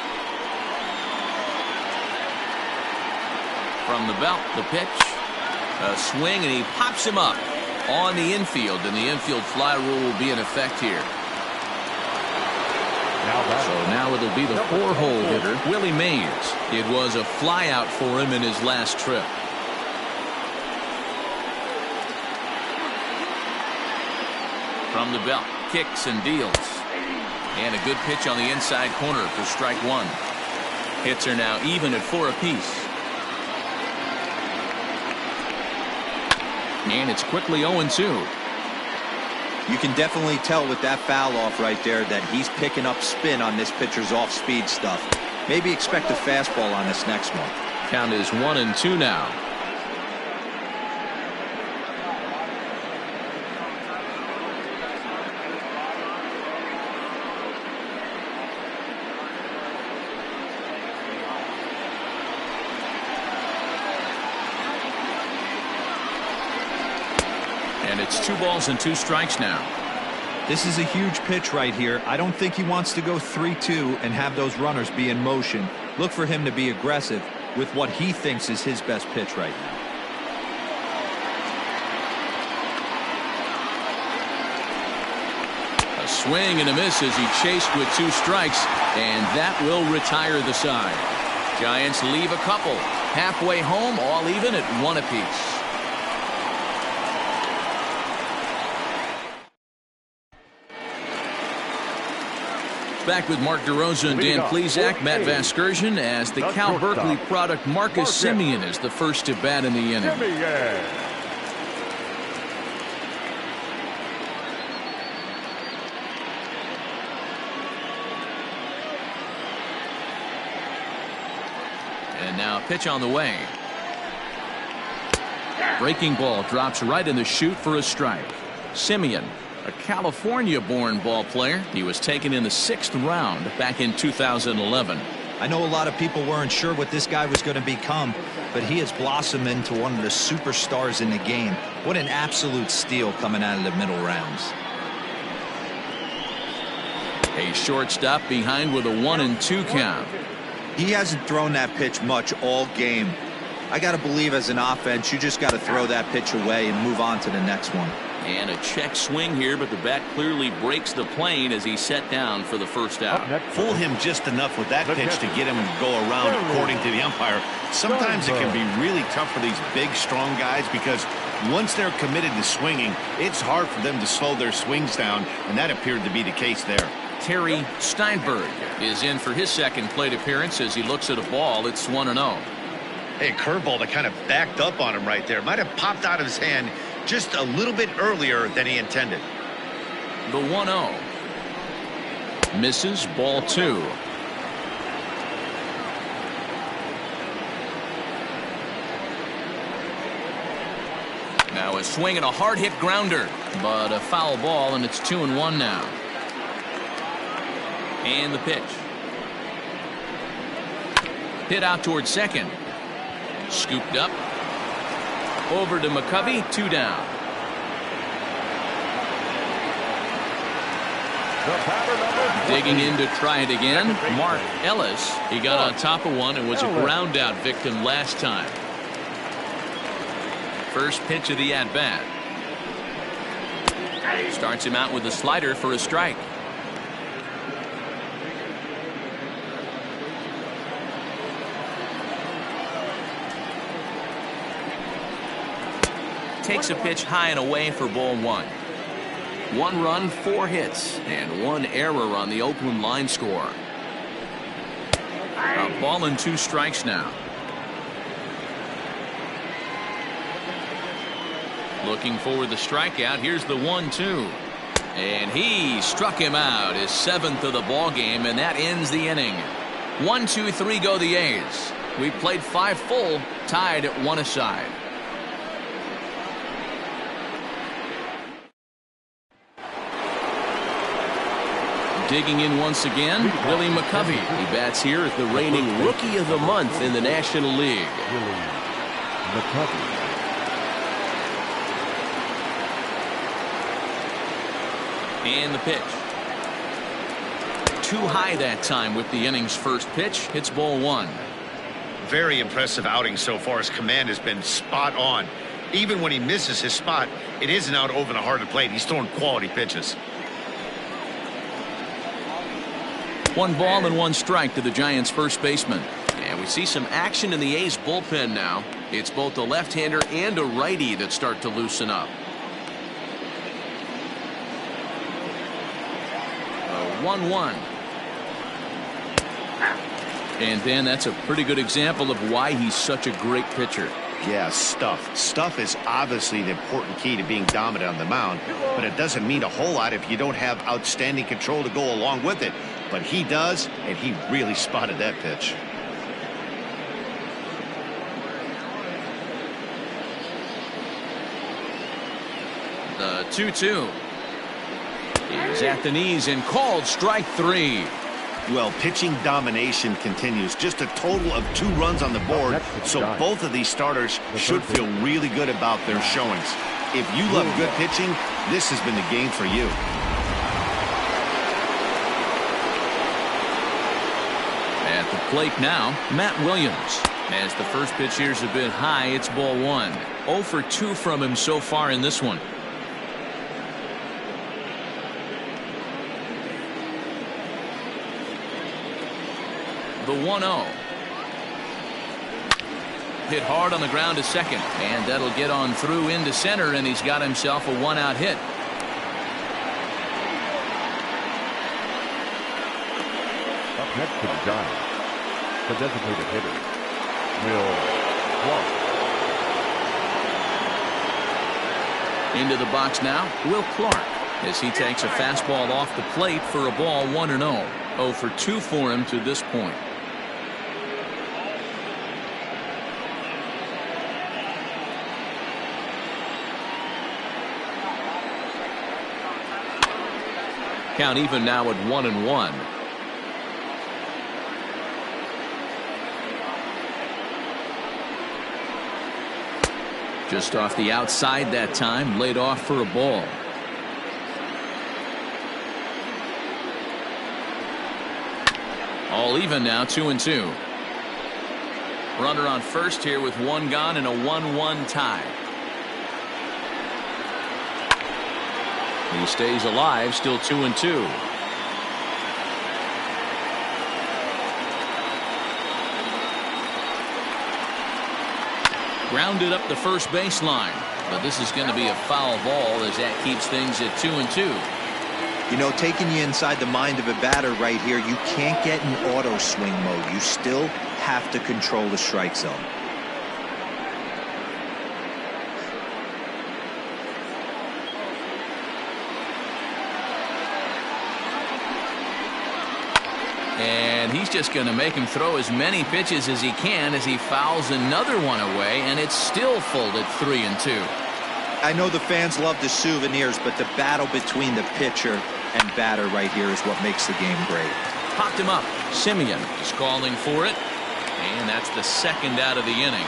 From the belt, the pitch. A swing, and he pops him up on the infield, and the infield fly rule will be in effect here. So now it'll be the 4-hole hitter, Willie Mays. It was a fly out for him in his last trip. From the belt, kicks and deals. And a good pitch on the inside corner for strike 1. Hits are now even at 4 apiece. And it's quickly 0-2. You can definitely tell with that foul off right there that he's picking up spin on this pitcher's off-speed stuff. Maybe expect a fastball on this next one. Count is 1-2 now. And it's 2 balls and 2 strikes now. This is a huge pitch right here. I don't think he wants to go 3-2 and have those runners be in motion. Look for him to be aggressive with what he thinks is his best pitch right now. A swing and a miss as he chased with 2 strikes, and that will retire the side. Giants leave a couple. Halfway home, all even at 1 apiece. Back with Mark DeRosa and Dan Plesac, Matt Vasgersian, as the Cal Berkeley product Marcus Semien is the first to bat in the inning. And now a pitch on the way. Breaking ball drops right in the chute for a strike. Semien, a California-born ball player. He was taken in the 6th round back in 2011. I know a lot of people weren't sure what this guy was going to become, but he has blossomed into one of the superstars in the game. What an absolute steal coming out of the middle rounds. A shortstop behind with a 1-2 count. He hasn't thrown that pitch much all game. I got to believe as an offense, you just got to throw that pitch away and move on to the next one. And a check swing here, but the bat clearly breaks the plane as he's set down for the first out. Fool him just enough with that pitch to get him to go around according to the umpire. Sometimes it can be really tough for these big, strong guys because once they're committed to swinging, it's hard for them to slow their swings down, and that appeared to be the case there. Terry Steinberg is in for his second plate appearance as he looks at a ball. It's 1-0. Hey, curveball that kind of backed up on him right there. Might have popped out of his hand just a little bit earlier than he intended. The 1-0. Misses, ball 2. Now a swing and a hard hit grounder, but a foul ball, and it's 2-1 now. And the pitch. Hit out towards second. Scooped up. Over to McCovey, 2 down. Digging in to try it again, Mark Ellis. He got on top of one and was a ground out victim last time. First pitch of the at-bat. Starts him out with a slider for a strike. Takes a pitch high and away for ball one. 1 run, 4 hits, and 1 error on the Oakland line score. A ball and 2 strikes now. Looking for the strikeout. Here's the 1-2. And he struck him out, his 7th of the ball game, and that ends the inning. 1, 2, 3 go the A's. We played 5 full, tied at 1 aside. Digging in once again, Willie McCovey. He bats here as the reigning Rookie of the Month in the National League. Willie McCovey. And the pitch. Too high that time with the inning's first pitch. Hits ball 1. Very impressive outing so far. His command has been spot on. Even when he misses his spot, it isn't out over the heart of the plate. He's throwing quality pitches. 1 ball and 1 strike to the Giants' first baseman. And we see some action in the A's bullpen now. It's both a left-hander and a righty that start to loosen up. 1-1. And then that's a pretty good example of why he's such a great pitcher. Yeah, stuff. Stuff is obviously the important key to being dominant on the mound, but it doesn't mean a whole lot if you don't have outstanding control to go along with it. But he does, and he really spotted that pitch. The 2-2. He's at the knees and called strike 3. Well, pitching domination continues. Just a total of 2 runs on the board, so both of these starters should feel really good about their showings. If you love good pitching, this has been the game for you. At the plate now, Matt Williams. As the first pitch here's a bit high, it's ball 1. 0 for 2 from him so far in this one. The 1-0. Hit hard on the ground to second, and that'll get on through into center, and he's got himself a 1-out hit. Up next to the Giants, the designated hitter, Will Clark. Into the box now, Will Clark, as he takes a fastball off the plate for a ball 1-0. 0 for 2 for him to this point. Count even now at 1-1. Just off the outside that time, laid off for a ball. All even now, 2-2. Runner on first here with 1 gone and a 1-1 tie. He stays alive, still 2-2. Grounded up the first baseline, but this is going to be a foul ball as that keeps things at 2-2. You know, taking you inside the mind of a batter right here, you can't get in auto swing mode. You still have to control the strike zone. And he's just going to make him throw as many pitches as he can as he fouls another one away, and it's still full at 3-2. I know the fans love the souvenirs, but the battle between the pitcher and batter right here is what makes the game great. Popped him up. Simeon is calling for it, and that's the 2nd out of the inning.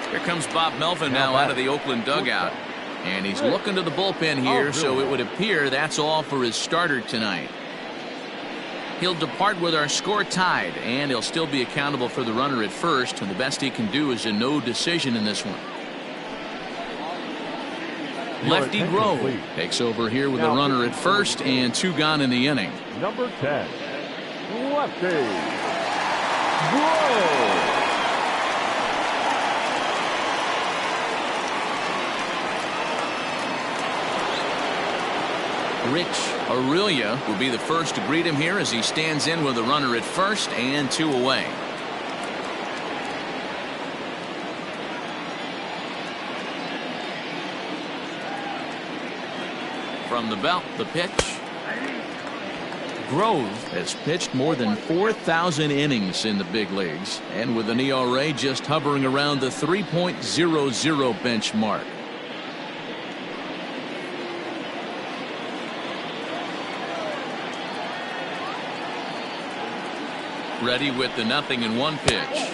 Here comes Bob Melvin now out of the Oakland dugout, and he's looking to the bullpen here, so it would appear that's all for his starter tonight. He'll depart with our score tied, and he'll still be accountable for the runner at first, and the best he can do is a no decision in this one. Lefty Grove takes over here with a runner at first and 2 gone in the inning. Number 10, Lefty Grove. Rich Aurelia will be the first to greet him here as he stands in with a runner at first and 2 away. From the belt, the pitch. Grove has pitched more than 4,000 innings in the big leagues, and with an ERA just hovering around the 3.00 benchmark. Ready with the 0-1 pitch.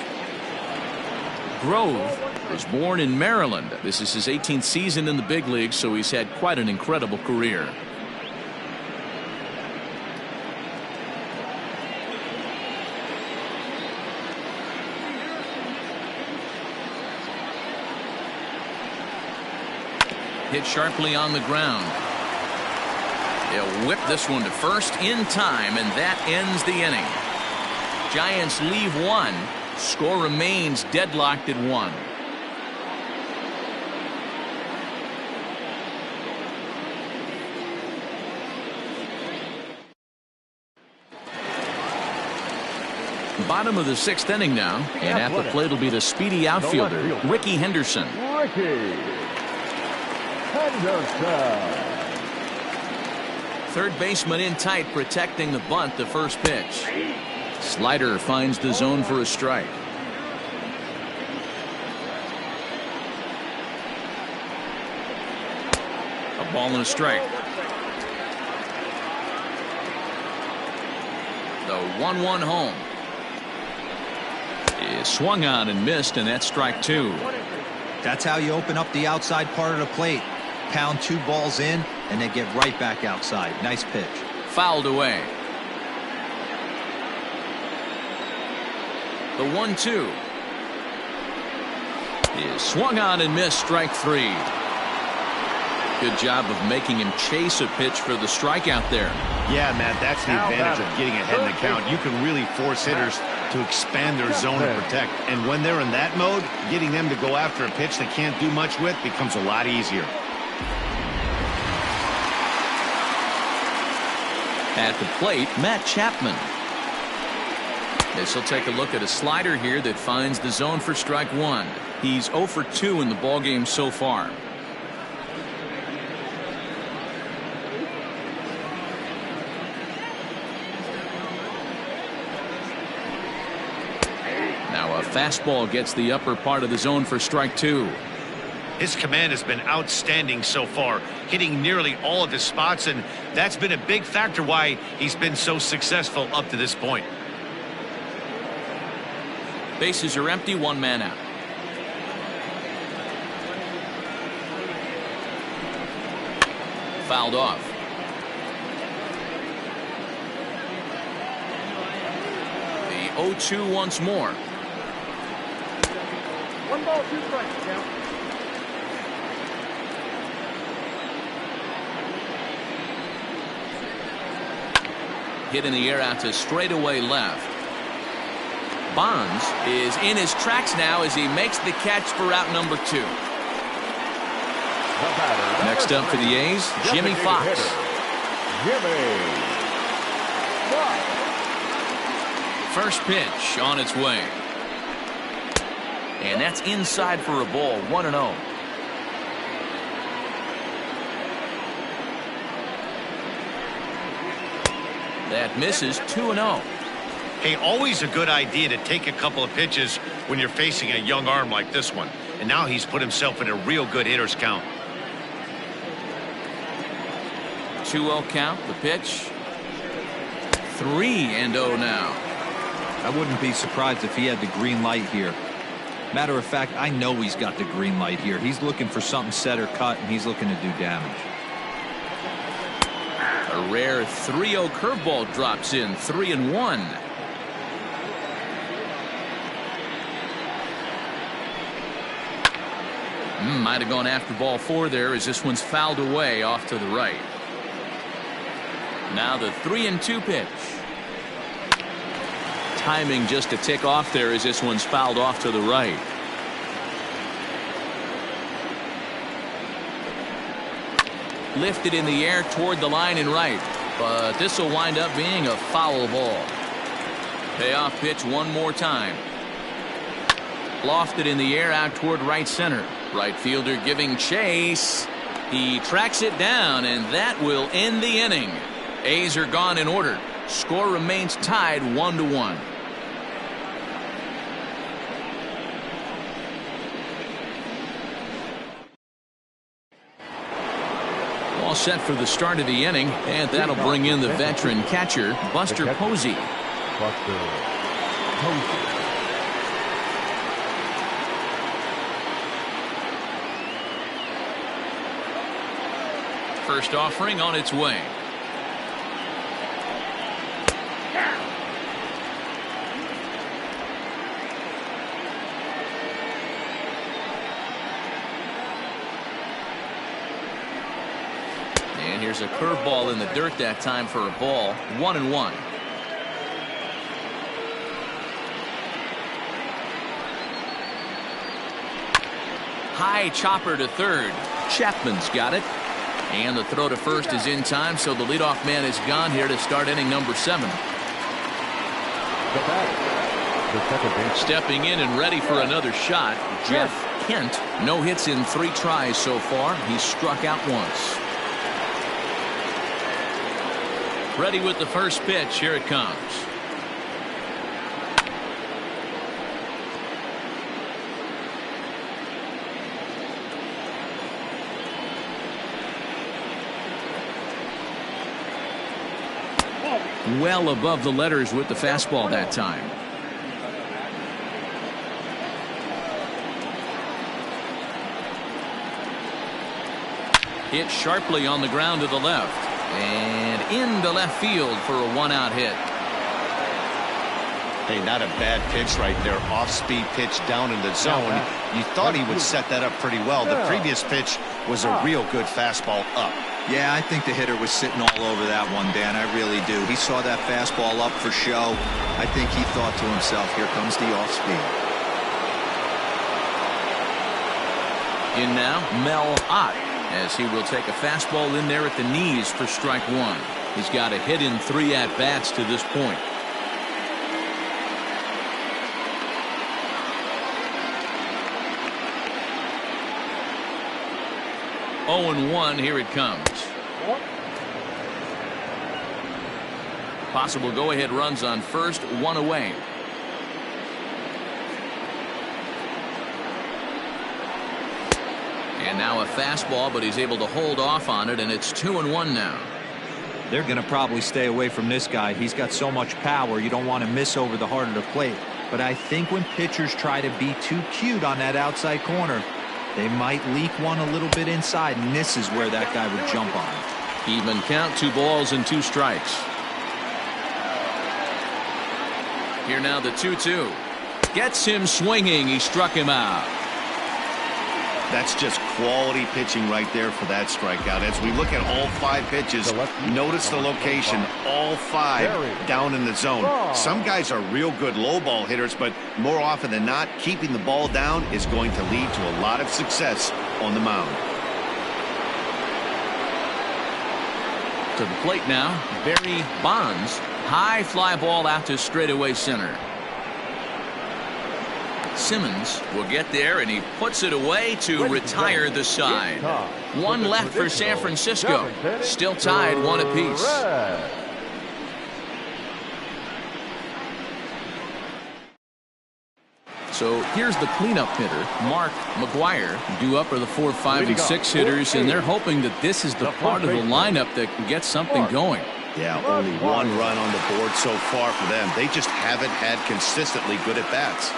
Grove was born in Maryland. This is his 18th season in the big leagues, so he's had quite an incredible career. Hit sharply on the ground. They'll whip this one to first in time, and that ends the inning. Giants leave 1. Score remains deadlocked at 1. Bottom of the 6th inning now, and at the plate will be the speedy outfielder, Ricky Henderson. Ricky Henderson. Third baseman in tight, protecting the bunt, the first pitch. Slider finds the zone for a strike. A ball and a strike. The 1-1 home is swung on and missed, and that's strike 2. That's how you open up the outside part of the plate. Pound 2 balls in, and they get right back outside. Nice pitch. Fouled away. The 1-2 is swung on and missed, strike 3. Good job of making him chase a pitch for the strikeout there. Yeah, Matt, that's the advantage of getting ahead in the count. You can really force hitters to expand their zone to protect. And when they're in that mode, getting them to go after a pitch they can't do much with becomes a lot easier. At the plate, Matt Chapman. This will take a look at a slider here that finds the zone for strike 1. He's 0 for 2 in the ballgame so far. Now a fastball gets the upper part of the zone for strike 2. His command has been outstanding so far, hitting nearly all of his spots, and that's been a big factor why he's been so successful up to this point. Bases are empty, 1 man out. Fouled off. The 0-2 once more. 1 ball, 2 strikes. Count. Hit in the air out to straightaway left. Bonds is in his tracks now as he makes the catch for out number 2. Next up for the A's, Jimmy Fox. First pitch on its way. And that's inside for a ball, 1-0. That misses, 2-0. Hey, always a good idea to take a couple of pitches when you're facing a young arm like this one. And now he's put himself in a real good hitter's count. 2-0 count, the pitch. 3-0 now. I wouldn't be surprised if he had the green light here. Matter of fact, I know he's got the green light here. He's looking for something set or cut, and he's looking to do damage. A rare 3-0 curveball drops in, 3-1. Might have gone after ball 4 there as this one's fouled away off to the right. Now the 3-2 pitch. Timing just to tick off there as this one's fouled off to the right. Lifted in the air toward the line and right, but this will wind up being a foul ball. Payoff pitch one more time. Lofted in the air out toward right center. Right fielder giving chase. He tracks it down, and that will end the inning. A's are gone in order. Score remains tied 1-1. All set for the start of the inning, and that'll bring in the veteran catcher, Buster Posey. Buster Posey. First offering on its way. And here's a curveball in the dirt that time for a ball. 1-1. High chopper to third. Chapman's got it. And the throw to first is in time, so the leadoff man is gone here to start inning number 7. The batter, the second baseman. Stepping in and ready for another shot, Jeff Kent. No hits in 3 tries so far. He's struck out once. Ready with the first pitch. Here it comes. Well above the letters with the fastball that time. Hit sharply on the ground to the left. And into left field for a 1-out hit. Hey, not a bad pitch right there. Off-speed pitch down in the zone. You thought he would set that up pretty well. The previous pitch was a real good fastball up. Yeah, I think the hitter was sitting all over that one, Dan. I really do. He saw that fastball up for show. I think he thought to himself, here comes the off-speed. In now, Mel Ott, as he will take a fastball in there at the knees for strike 1. He's got a hit in 3 at-bats to this point. Oh and 1, here it comes. Possible go-ahead runs on first, 1 away. And now a fastball, but he's able to hold off on it, and it's 2-1 now. They're going to probably stay away from this guy. He's got so much power, you don't want to miss over the heart of the plate. But I think when pitchers try to be too cute on that outside corner, they might leak one a little bit inside, and this is where that guy would jump on. Even count, 2 balls and 2 strikes. Here now the 2-2. Gets him swinging. He struck him out. That's just quality pitching right there for that strikeout. As we look at all 5 pitches, notice the location. All 5 down in the zone. Some guys are real good low ball hitters, but more often than not, keeping the ball down is going to lead to a lot of success on the mound. To the plate now, Barry Bonds. High fly ball out to straightaway center. Simmons will get there, and he puts it away to retire the side. 1 left for San Francisco. Still tied 1 apiece. So here's the cleanup hitter, Mark McGwire. Due up are the 4, 5, and 6 hitters, and they're hoping that this is the part of the lineup that can get something going. Yeah, only 1 run on the board so far for them. They just haven't had consistently good at-bats.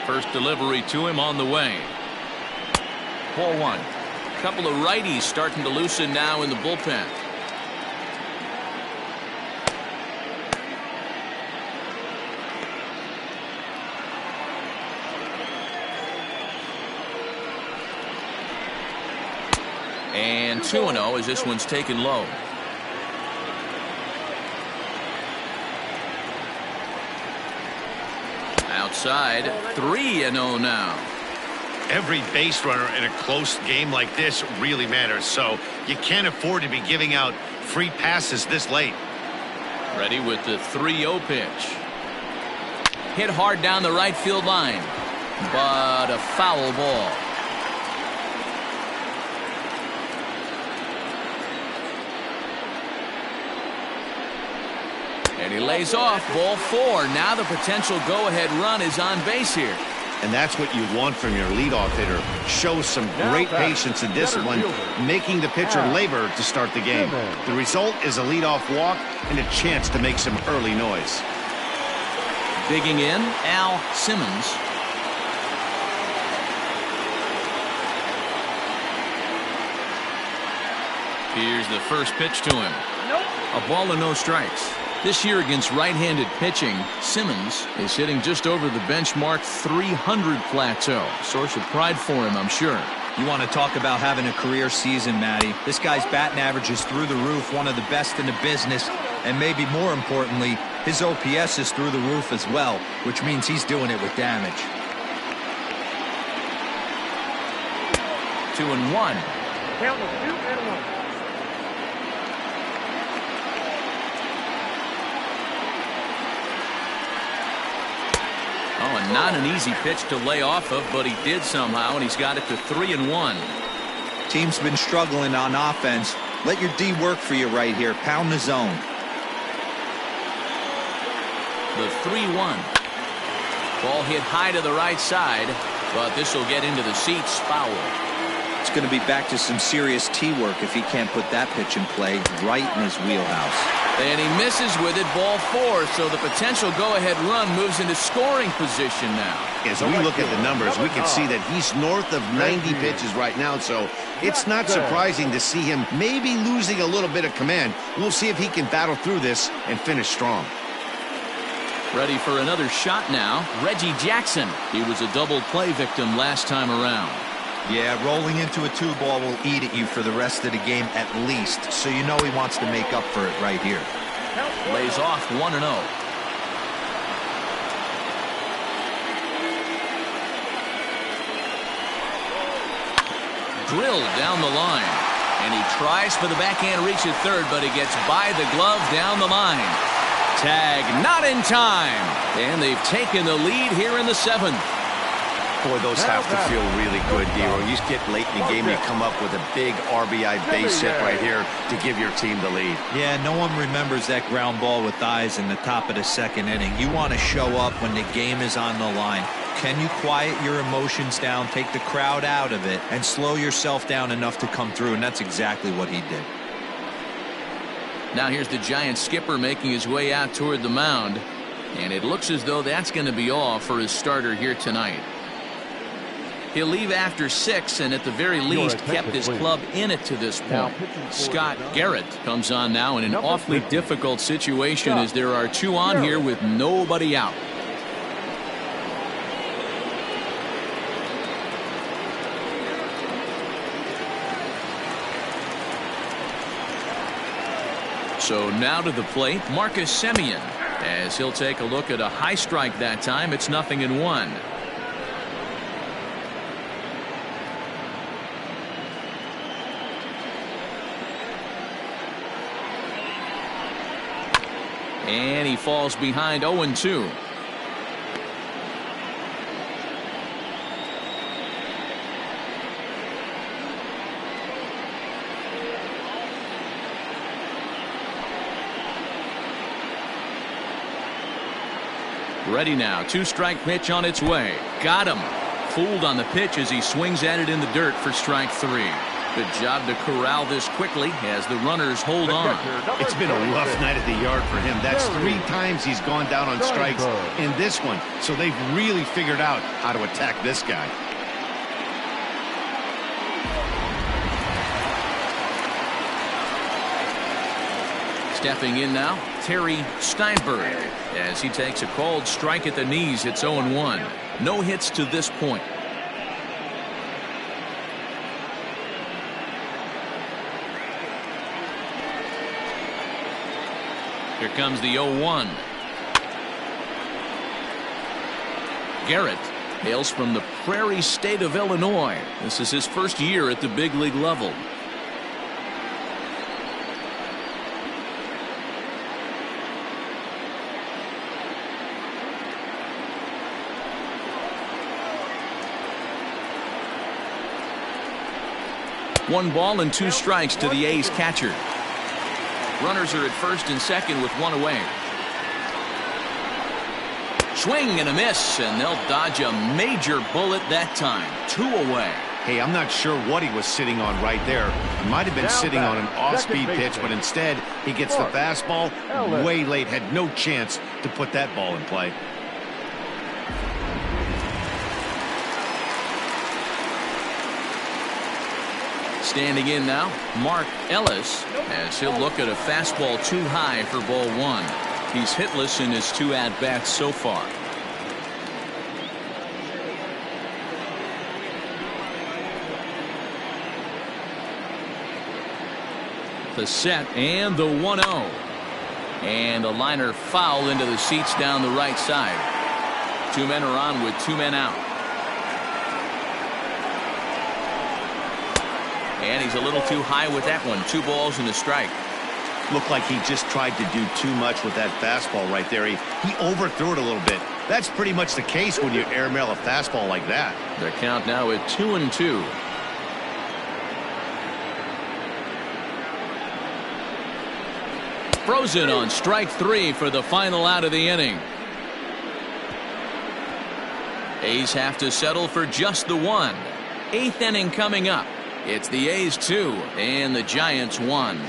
First delivery to him on the way. Ball 1. Couple of righties starting to loosen now in the bullpen. And 2-0 as this one's taken low. Outside, 3-0 now. Every base runner in a close game like this really matters, so you can't afford to be giving out free passes this late. Ready with the 3-0 pitch. Hit hard down the right field line, but a foul ball. And he lays off, ball 4. Now the potential go-ahead run is on base here. And that's what you want from your leadoff hitter. Show some great patience and discipline, making the pitcher labor to start the game. The result is a leadoff walk and a chance to make some early noise. Digging in, Al Simmons. Here's the first pitch to him. A ball and no strikes. This year against right-handed pitching, Simmons is hitting just over the benchmark 300 plateau. Source of pride for him, I'm sure. You want to talk about having a career season, Matty. This guy's batting average is through the roof, one of the best in the business, and maybe more importantly, his OPS is through the roof as well, which means he's doing it with damage. 2-1. Count of 2-1. Oh, and not an easy pitch to lay off of, but he did somehow, and he's got it to 3-1. Team's been struggling on offense. Let your D work for you right here. Pound the zone. The 3-1. Ball hit high to the right side, but this will get into the seats. Foul. It's going to be back to some serious T work if he can't put that pitch in play right in his wheelhouse. And he misses with it, ball 4, so the potential go-ahead run moves into scoring position now. As we look at the numbers, we can see that he's north of 90 pitches right now, so it's not surprising to see him maybe losing a little bit of command. We'll see if he can battle through this and finish strong. Ready for another shot now, Reggie Jackson. He was a double play victim last time around. Yeah, rolling into a 2-ball will eat at you for the rest of the game at least, so you know he wants to make up for it right here. Lays off 1-0. Drilled down the line, and he tries for the backhand reach at third, but he gets by the glove down the line. Tag not in time, and they've taken the lead here in the 7th. Boy, those have to feel really good, Dero. You get late in the game, you come up with a big RBI base hit right here to give your team the lead. Yeah, no one remembers that ground ball with eyes in the top of the 2nd inning. You want to show up when the game is on the line. Can you quiet your emotions down, take the crowd out of it, and slow yourself down enough to come through? And that's exactly what he did. Now here's the Giants skipper making his way out toward the mound, and it looks as though that's going to be all for his starter here tonight. He'll leave after 6 and at the very least kept his club in it to this point. Scott Garrett comes on now in an awfully difficult situation as there are 2 on here with nobody out. So now to the plate, Marcus Semien, as he'll take a look at a high strike that time. It's 0-1. And he falls behind 0-2. Ready now. 2-strike pitch on its way. Got him. Fooled on the pitch as he swings at it in the dirt for strike 3. Good job to corral this quickly as the runners hold on. It's been a rough night at the yard for him. That's 3 times he's gone down on strikes in this one. So they've really figured out how to attack this guy. Stepping in now, Terry Steinberg, as he takes a called strike at the knees. It's 0-1. No hits to this point. Here comes the 0-1. Garrett hails from the Prairie State of Illinois. This is his first year at the big league level. One ball and 2 strikes to the A's catcher. Runners are at first and second with 1 away. Swing and a miss, and they'll dodge a major bullet that time. 2 away. Hey, I'm not sure what he was sitting on right there. He might have been sitting on an off-speed pitch, but instead he gets the fastball way late. Had no chance to put that ball in play. Standing in now, Mark Ellis, as he'll look at a fastball too high for ball 1. He's hitless in his 2 at-bats so far. The set and the 1-0. And a liner foul into the seats down the right side. 2 men are on with 2 men out. And he's a little too high with that one. 2 balls and a strike. Looked like he just tried to do too much with that fastball right there. He overthrew it a little bit. That's pretty much the case when you airmail a fastball like that. Their count now at 2-2. Frozen on strike 3 for the final out of the inning. A's have to settle for just the 1. 8th inning coming up. It's the A's 2 and the Giants 1.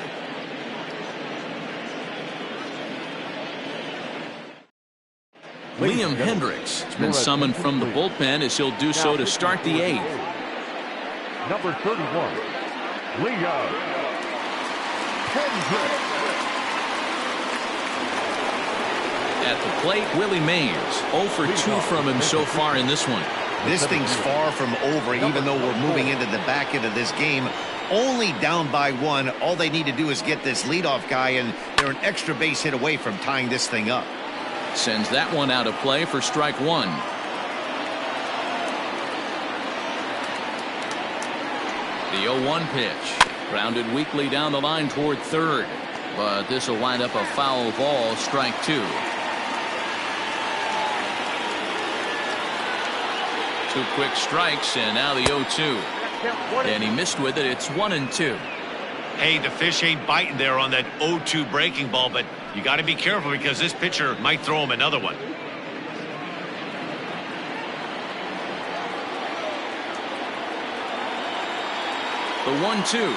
Liam Hendricks has been summoned from the bullpen as he'll do so to start the 8th. Number 31, Liam Hendricks. At the plate, Willie Mays. 0 for 2 from him so far in this one. This thing's far from over, even though we're moving into the back end of this game. Only down by 1. All they need to do is get this leadoff guy, and they're an extra base hit away from tying this thing up. Sends that one out of play for strike 1. The 0-1 pitch. Grounded weakly down the line toward third. But this will wind up a foul ball, strike 2. 2 quick strikes, and now the 0-2. And he missed with it. It's 1-2. Hey, the fish ain't biting there on that 0-2 breaking ball, but you got to be careful because this pitcher might throw him another one. The 1-2.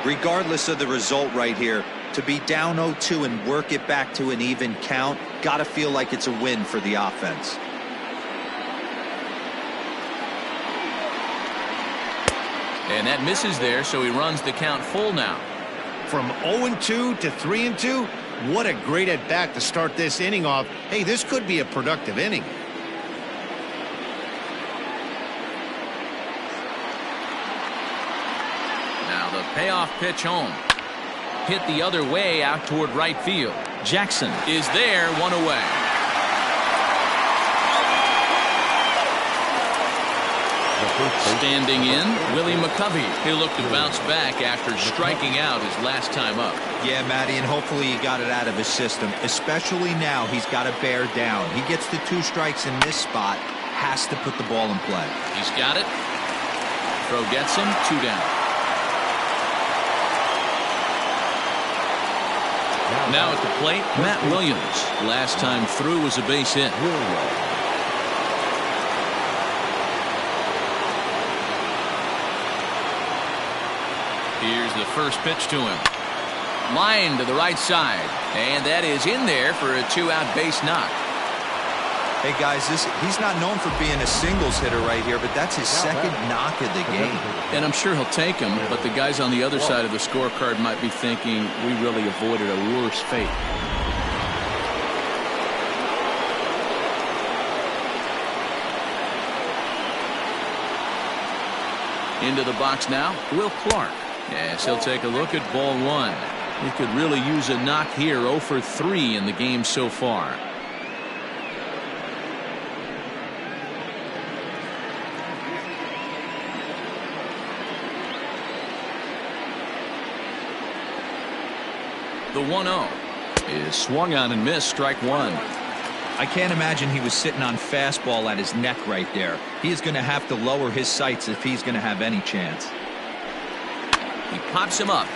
Regardless of the result right here, to be down 0-2 and work it back to an even count, gotta feel like it's a win for the offense. And that misses there, so he runs the count full now. From 0-2 to 3-2, what a great at-bat to start this inning off. Hey, this could be a productive inning. Now the payoff pitch home. Hit the other way out toward right field. Jackson is there, 1 away. Standing in, Willie McCovey. He'll look to bounce back after striking out his last time up. Yeah, Matty, and hopefully he got it out of his system. Especially now, he's got to bear down. He gets the 2 strikes in this spot, has to put the ball in play. He's got it. Throw gets him, 2 down. Now at the plate, Matt Williams. Last time through was a base hit. Here's the first pitch to him. Line to the right side. And that is in there for a 2-out base knock. Hey, guys, he's not known for being a singles hitter right here, but that's his second knock of the game. And I'm sure he'll take him, but the guys on the other side of the scorecard might be thinking we really avoided a worse fate. Into the box now, Will Clark. Yes, he'll take a look at ball one. He could really use a knock here. 0 for 3 in the game so far. The 1-0 is swung on and missed. Strike one. I can't imagine he was sitting on fastball at his neck right there. He is going to have to lower his sights if he's going to have any chance. He pops him up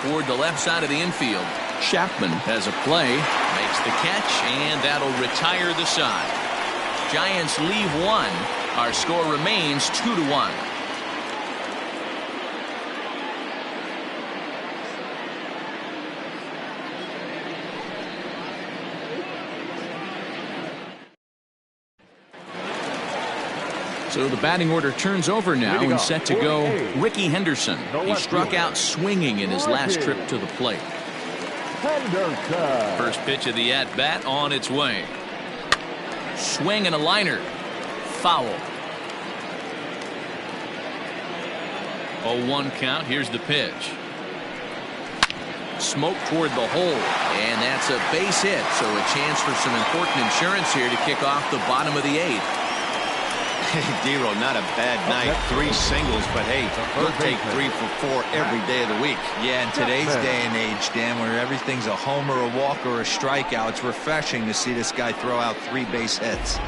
toward the left side of the infield. Chapman has a play, makes the catch, and that'll retire the side. Giants leave one. Our score remains 2-1. So the batting order turns over now and set to go Ricky Henderson. He struck out swinging in his last trip to the plate. First pitch of the at-bat on its way. Swing and a liner. Foul. 0-1 count. Here's the pitch. Smoke toward the hole, and that's a base hit. So a chance for some important insurance here to kick off the bottom of the 8th. Dero, not a bad night. 3 singles, but hey, he'll take 3 for 4 every day of the week. Yeah, in today's day and age, Dan, where everything's a homer, a walk, or a strikeout, it's refreshing to see this guy throw out 3 base hits.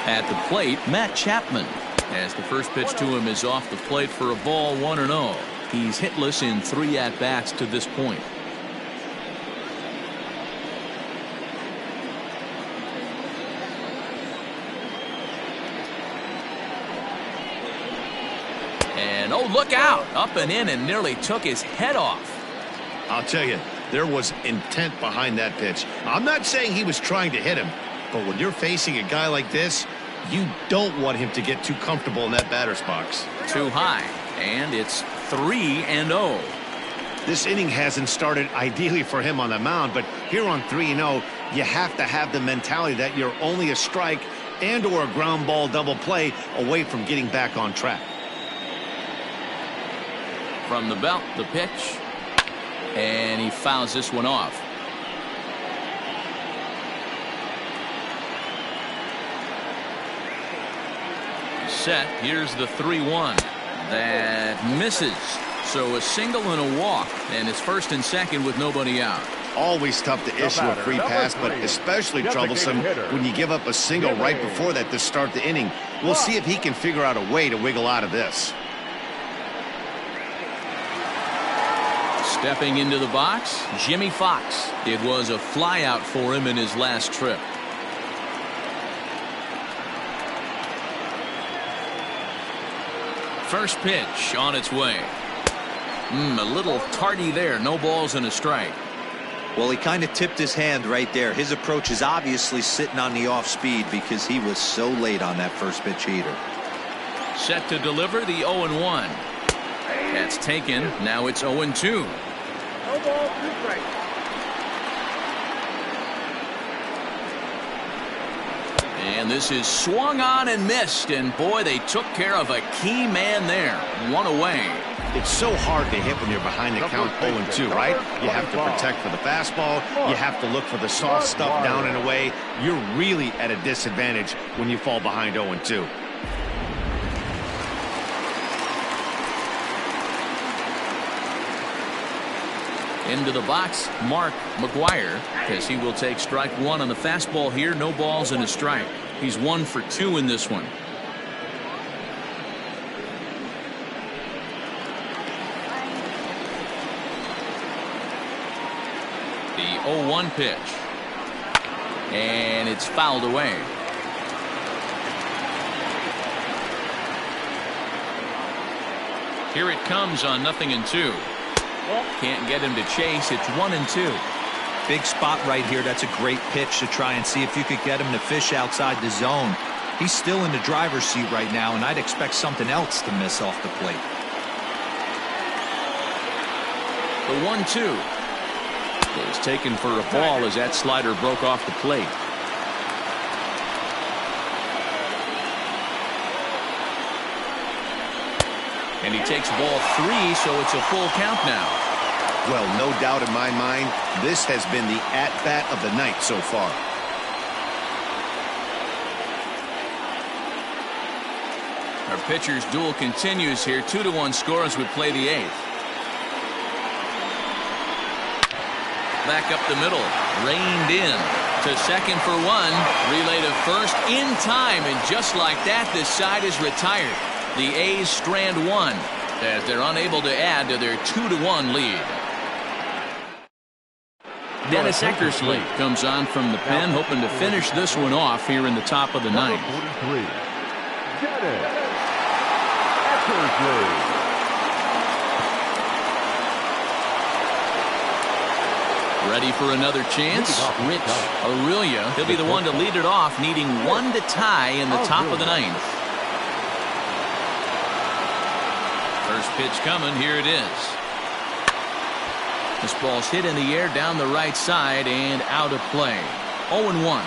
At the plate, Matt Chapman, as the first pitch to him is off the plate for a ball. 1-0. He's hitless in 3 at-bats to this point. And oh, look out! Up and in and nearly took his head off. I'll tell you, there was intent behind that pitch. I'm not saying he was trying to hit him, but when you're facing a guy like this, you don't want him to get too comfortable in that batter's box. Too high, and it's 3-0. This inning hasn't started ideally for him on the mound, but here on 3-0, you have to have the mentality that you're only a strike and or a ground ball double play away from getting back on track. From the belt, the pitch, and he fouls this one off. Set. Here's the 3-1. That misses. So a single and a walk, and it's first and second with nobody out. Always tough to issue a free pass, but especially troublesome when you give up a single right before that to start the inning. We'll see if he can figure out a way to wiggle out of this. Stepping into the box, Jimmy Fox. It was a flyout for him in his last trip. First pitch on its way. A little tardy there. No balls and a strike. Well, he kind of tipped his hand right there. His approach is obviously sitting on the off speed because he was so late on that first pitch heater. Set to deliver the 0-1. That's taken. Now it's 0-2. No ball, 2 strikes. And this is swung on and missed. And boy, they took care of a key man there. 1 away. It's so hard to hit when you're behind the count 0-2, right? You have to protect for the fastball. You have to look for the soft stuff down and away. You're really at a disadvantage when you fall behind 0-2. Into the box, Mark McGuire, as he will take strike 1 on the fastball here. No balls and a strike. He's 1 for 2 in this one. The 0-1 pitch. And it's fouled away. Here it comes on 0-2. Can't get him to chase. It's 1-2. Big spot right here. That's a great pitch to try and see if you could get him to fish outside the zone. He's still in the driver's seat right now, and I'd expect something else to miss off the plate. The 1-2 is taken for a ball as that slider broke off the plate. And he takes ball 3, so it's a full count now. Well, no doubt in my mind, this has been the at-bat of the night so far. Our pitcher's duel continues here. 2-1 score as we play the 8th. Back up the middle. Reined in to second for 1. Relay to first in time. And just like that, this side is retired. The A's strand 1 as they're unable to add to their 2-1 lead. Dennis Eckersley comes on from the pen, hoping to finish this one off here in the top of the 9th. 43. Dennis Eckersley. Ready for another chance. Rich Aurelia. He'll be the one to lead it off, needing 1 to tie in the top of the 9th. First pitch coming. Here it is. This ball's hit in the air down the right side and out of play. 0-1.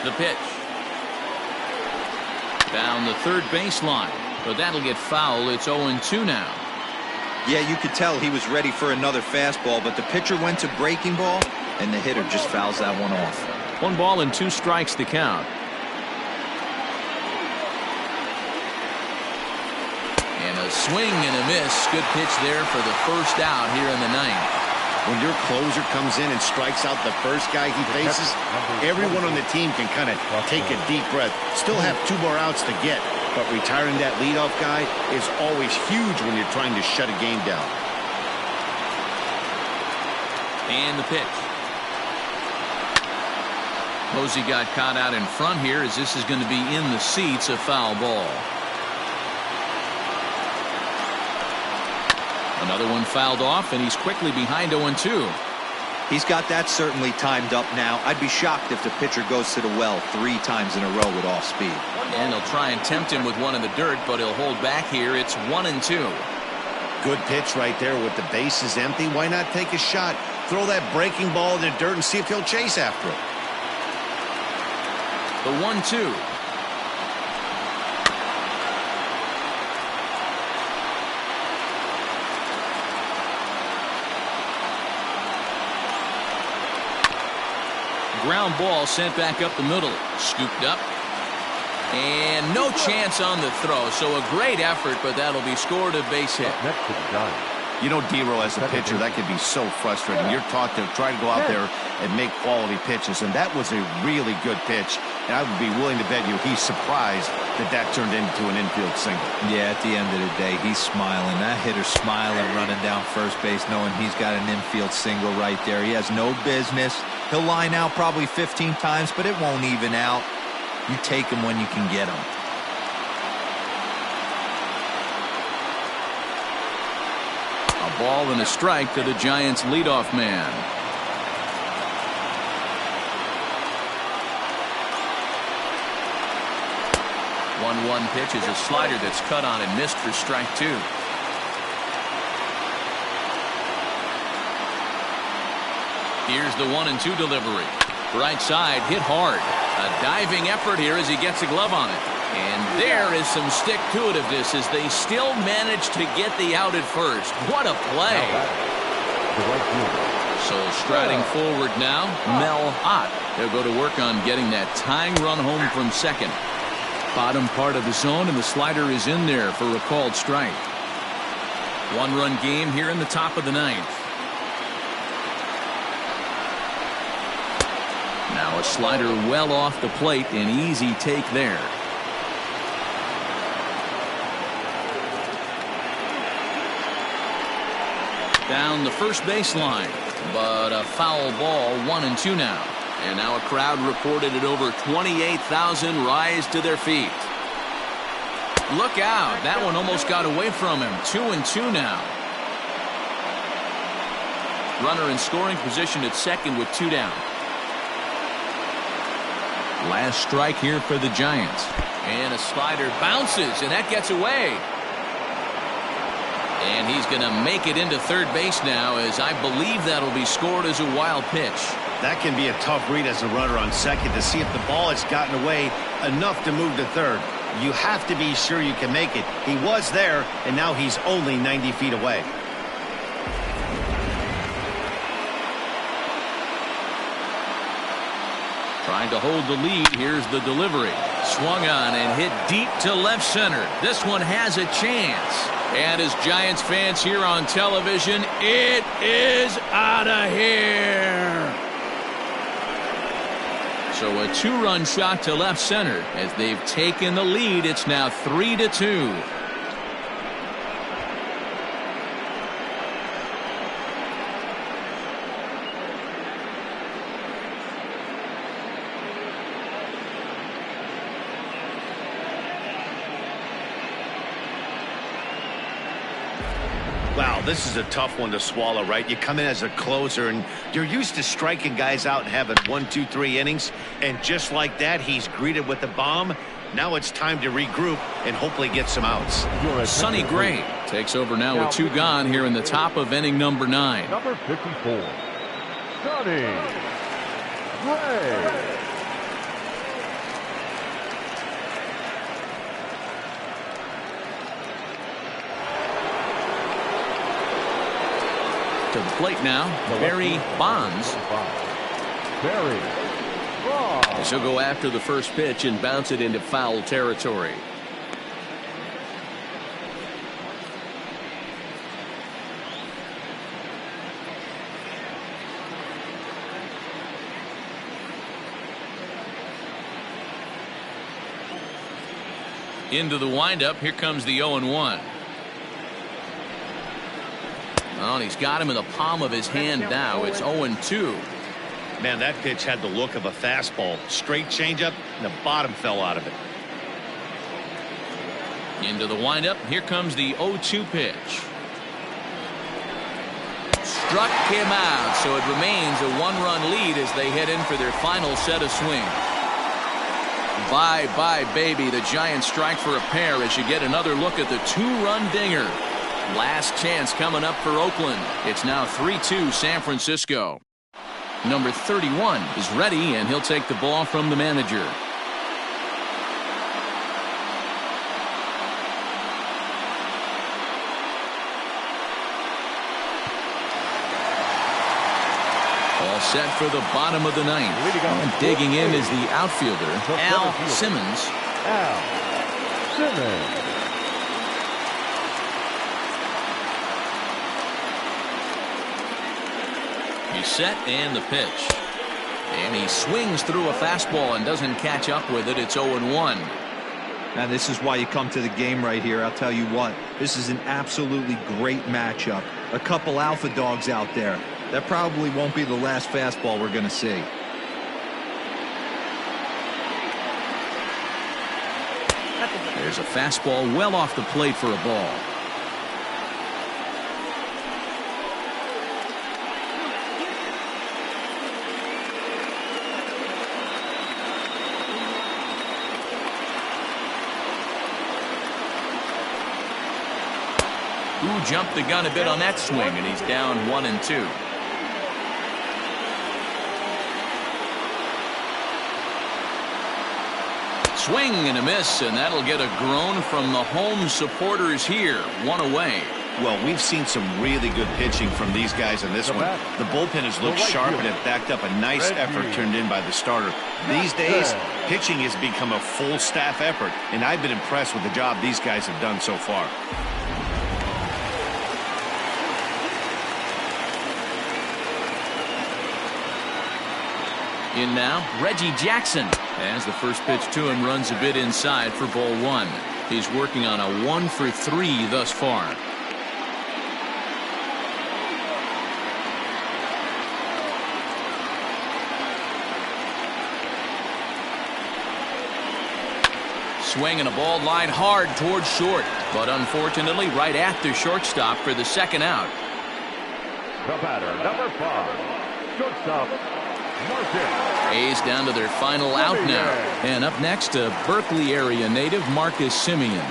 The pitch. Down the third baseline. But that'll get foul. It's 0-2 now. Yeah, you could tell he was ready for another fastball, but the pitcher went to breaking ball, and the hitter just fouls that one off. 1 ball and 2 strikes to count. And a swing and a miss. Good pitch there for the first out here in the 9th. When your closer comes in and strikes out the first guy he faces, everyone on the team can kind of take a deep breath. Still have 2 more outs to get, but retiring that leadoff guy is always huge when you're trying to shut a game down. And the pitch. Posey got caught out in front here as this is going to be in the seats, a foul ball. Another one fouled off, and he's quickly behind 0-2. He's got that certainly timed up now. I'd be shocked if the pitcher goes to the well 3 times in a row with off speed. And they'll try and tempt him with one in the dirt, but he'll hold back here. It's 1-2. Good pitch right there with the bases empty. Why not take a shot? Throw that breaking ball in the dirt and see if he'll chase after it. The 1-2. Ground ball sent back up the middle. Scooped up. And no chance on the throw. So a great effort, but that'll be scored a base hit. Next to the Giants. You know, D-Row, as a pitcher, that can be so frustrating. You're taught to try to go out there and make quality pitches, and that was a really good pitch. And I would be willing to bet you he's surprised that that turned into an infield single. Yeah, at the end of the day, he's smiling. That hitter's smiling, running down first base, knowing he's got an infield single right there. He has no business. He'll line out probably 15 times, but it won't even out. You take him when you can get him. A ball and a strike to the Giants' leadoff man. One pitch is a slider that's cut on and missed for strike 2. Here's the 1-2 delivery. Right side, hit hard. A diving effort here as he gets a glove on it. And there is some stick-to-itiveness as they still manage to get the out at first. What a play. So striding forward now, Mel Ott. They'll go to work on getting that tying run home from second. Bottom part of the zone, and the slider is in there for a called strike. 1-run game here in the top of the 9th. Now a slider well off the plate, an easy take there. Down the first baseline, but a foul ball. 1-2 now. And now a crowd reported at over 28,000 rise to their feet. Look out. That one almost got away from him. 2-2 now. Runner in scoring position at second with 2 down. Last strike here for the Giants. And a slider bounces, and that gets away. And he's going to make it into third base now, as I believe that'll be scored as a wild pitch. That can be a tough read as a runner on second to see if the ball has gotten away enough to move to third. You have to be sure you can make it. He was there, and now he's only 90 feet away. Trying to hold the lead. Here's the delivery. Swung on and hit deep to left center. This one has a chance. And as Giants fans here on television, it is out of here. So a two-run shot to left center. As they've taken the lead, it's now 3-2. Wow, this is a tough one to swallow, right? You come in as a closer, and you're used to striking guys out and having 1, 2, 3 innings. And just like that, he's greeted with a bomb. Now it's time to regroup and hopefully get some outs. Sonny Gray takes over now with 2 gone here in the top of inning number 9. Number 54, Sonny Gray. To the plate now, Barry Bonds. Barry Bonds. He'll go after the first pitch and bounce it into foul territory. Into the windup. Here comes the 0-1. Well, and he's got him in the palm of his hand now. It's 0-2. Man, that pitch had the look of a fastball. Straight changeup, and the bottom fell out of it. Into the windup. Here comes the 0-2 pitch. Struck him out, so it remains a 1-run lead as they head in for their final set of swings. Bye-bye, baby. The Giants strike for a pair as you get another look at the 2-run dinger. Last chance coming up for Oakland. It's now 3-2 San Francisco. Number 31 is ready, and he'll take the ball from the manager. All set for the bottom of the 9th. And digging in is the outfielder, Al Simmons. Al Simmons. He's set and the pitch. And he swings through a fastball and doesn't catch up with it. It's 0-1. And this is why you come to the game right here. I'll tell you what, this is an absolutely great matchup. A couple alpha dogs out there. That probably won't be the last fastball we're going to see. There's a fastball well off the plate for a ball. Who jumped the gun a bit on that swing, and he's down 1-2. Swing and a miss, and that'll get a groan from the home supporters here. 1 away. Well, we've seen some really good pitching from these guys in this one. The bullpen has looked sharp and have backed up a nice effort turned in by the starter. These days, pitching has become a full staff effort, and I've been impressed with the job these guys have done so far. In now, Reggie Jackson. As the first pitch to him runs a bit inside for ball 1. He's working on a 1 for 3 thus far. Swing and a ball line hard towards short, but unfortunately right at the shortstop for the second out. The batter, number 5, shortstop, A's down to their final out now. And up next, a Berkeley area native, Marcus Semien.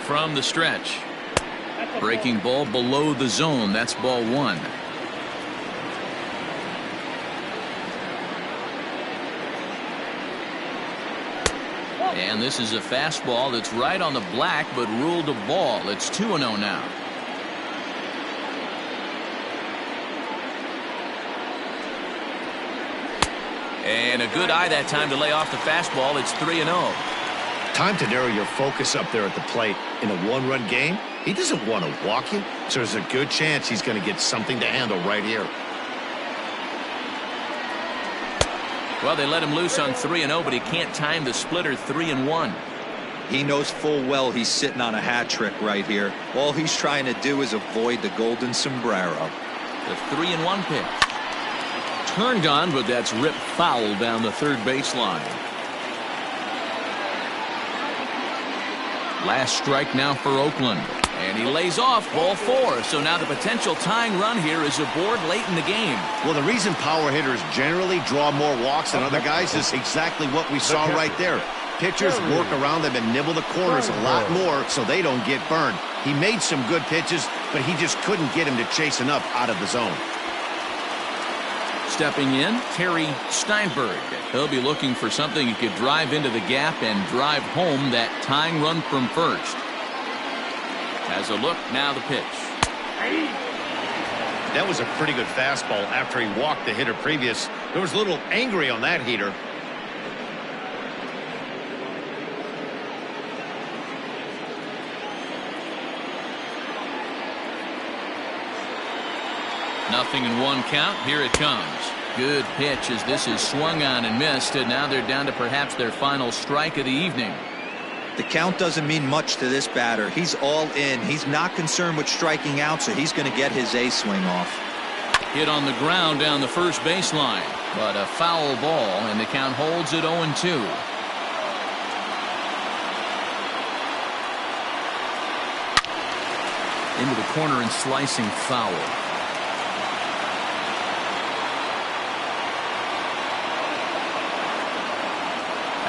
From the stretch. Breaking ball below the zone. That's ball one. And this is a fastball that's right on the black, but ruled a ball. It's 2-0 now. And a good eye that time to lay off the fastball. It's 3-0. Time to narrow your focus up there at the plate. In a one-run game, he doesn't want to walk you, so there's a good chance he's going to get something to handle right here. Well, they let him loose on 3-0, but he can't time the splitter. 3-1. He knows full well he's sitting on a hat trick right here. All he's trying to do is avoid the golden sombrero. The 3-1 pitch. Turned on, but that's ripped foul down the third baseline. Last strike now for Oakland. And he lays off ball 4. So now the potential tying run here is aboard late in the game. Well, the reason power hitters generally draw more walks than other guys is exactly what we saw right there. Pitchers work around them and nibble the corners a lot more so they don't get burned. He made some good pitches, but he just couldn't get him to chase enough out of the zone. Stepping in, Terry Steinberg. He'll be looking for something he could drive into the gap and drive home that tying run from first. Has a look, now the pitch. That was a pretty good fastball after he walked the hitter previous. There was a little angry on that heater. Nothing in 1 count. Here it comes. Good pitch as this is swung on and missed, and now they're down to perhaps their final strike of the evening. The count doesn't mean much to this batter. He's all in. He's not concerned with striking out, so he's going to get his A swing off. Hit on the ground down the first baseline, but a foul ball, and the count holds at 0-2. Into the corner and slicing foul.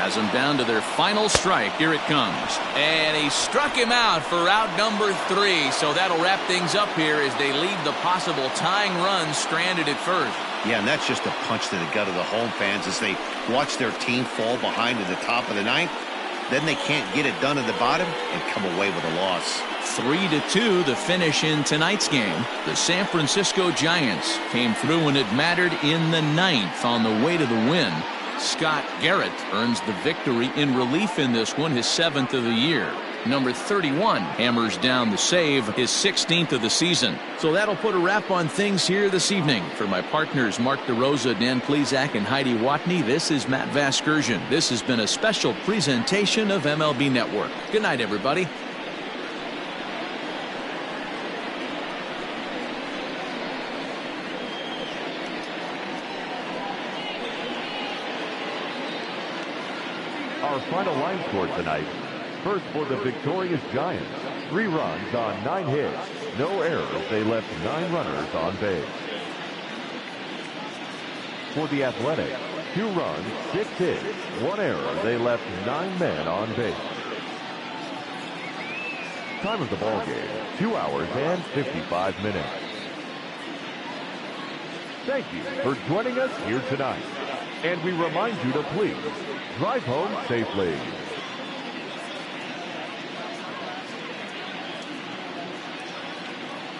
Has them down to their final strike. Here it comes. And he struck him out for out number 3. So that'll wrap things up here as they leave the possible tying run stranded at first. Yeah, and that's just a punch to the gut of the home fans as they watch their team fall behind at the top of the 9th. Then they can't get it done at the bottom and come away with a loss. 3-2 the finish in tonight's game. The San Francisco Giants came through when it mattered in the 9th on the way to the win. Scott Garrett earns the victory in relief in this one, his 7th of the year. Number 31 hammers down the save, his 16th of the season. So that'll put a wrap on things here this evening. For my partners Mark DeRosa, Dan Plesac, and Heidi Watney, this is Matt Vasgersian. This has been a special presentation of MLB Network. Good night, everybody. Our final line score tonight. First for the victorious Giants. 3 runs on 9 hits. No errors. They left 9 runners on base. For the Athletics. 2 runs, 6 hits. 1 error. They left 9 men on base. Time of the ball game, 2 hours and 55 minutes. Thank you for joining us here tonight. And we remind you to please drive home safely.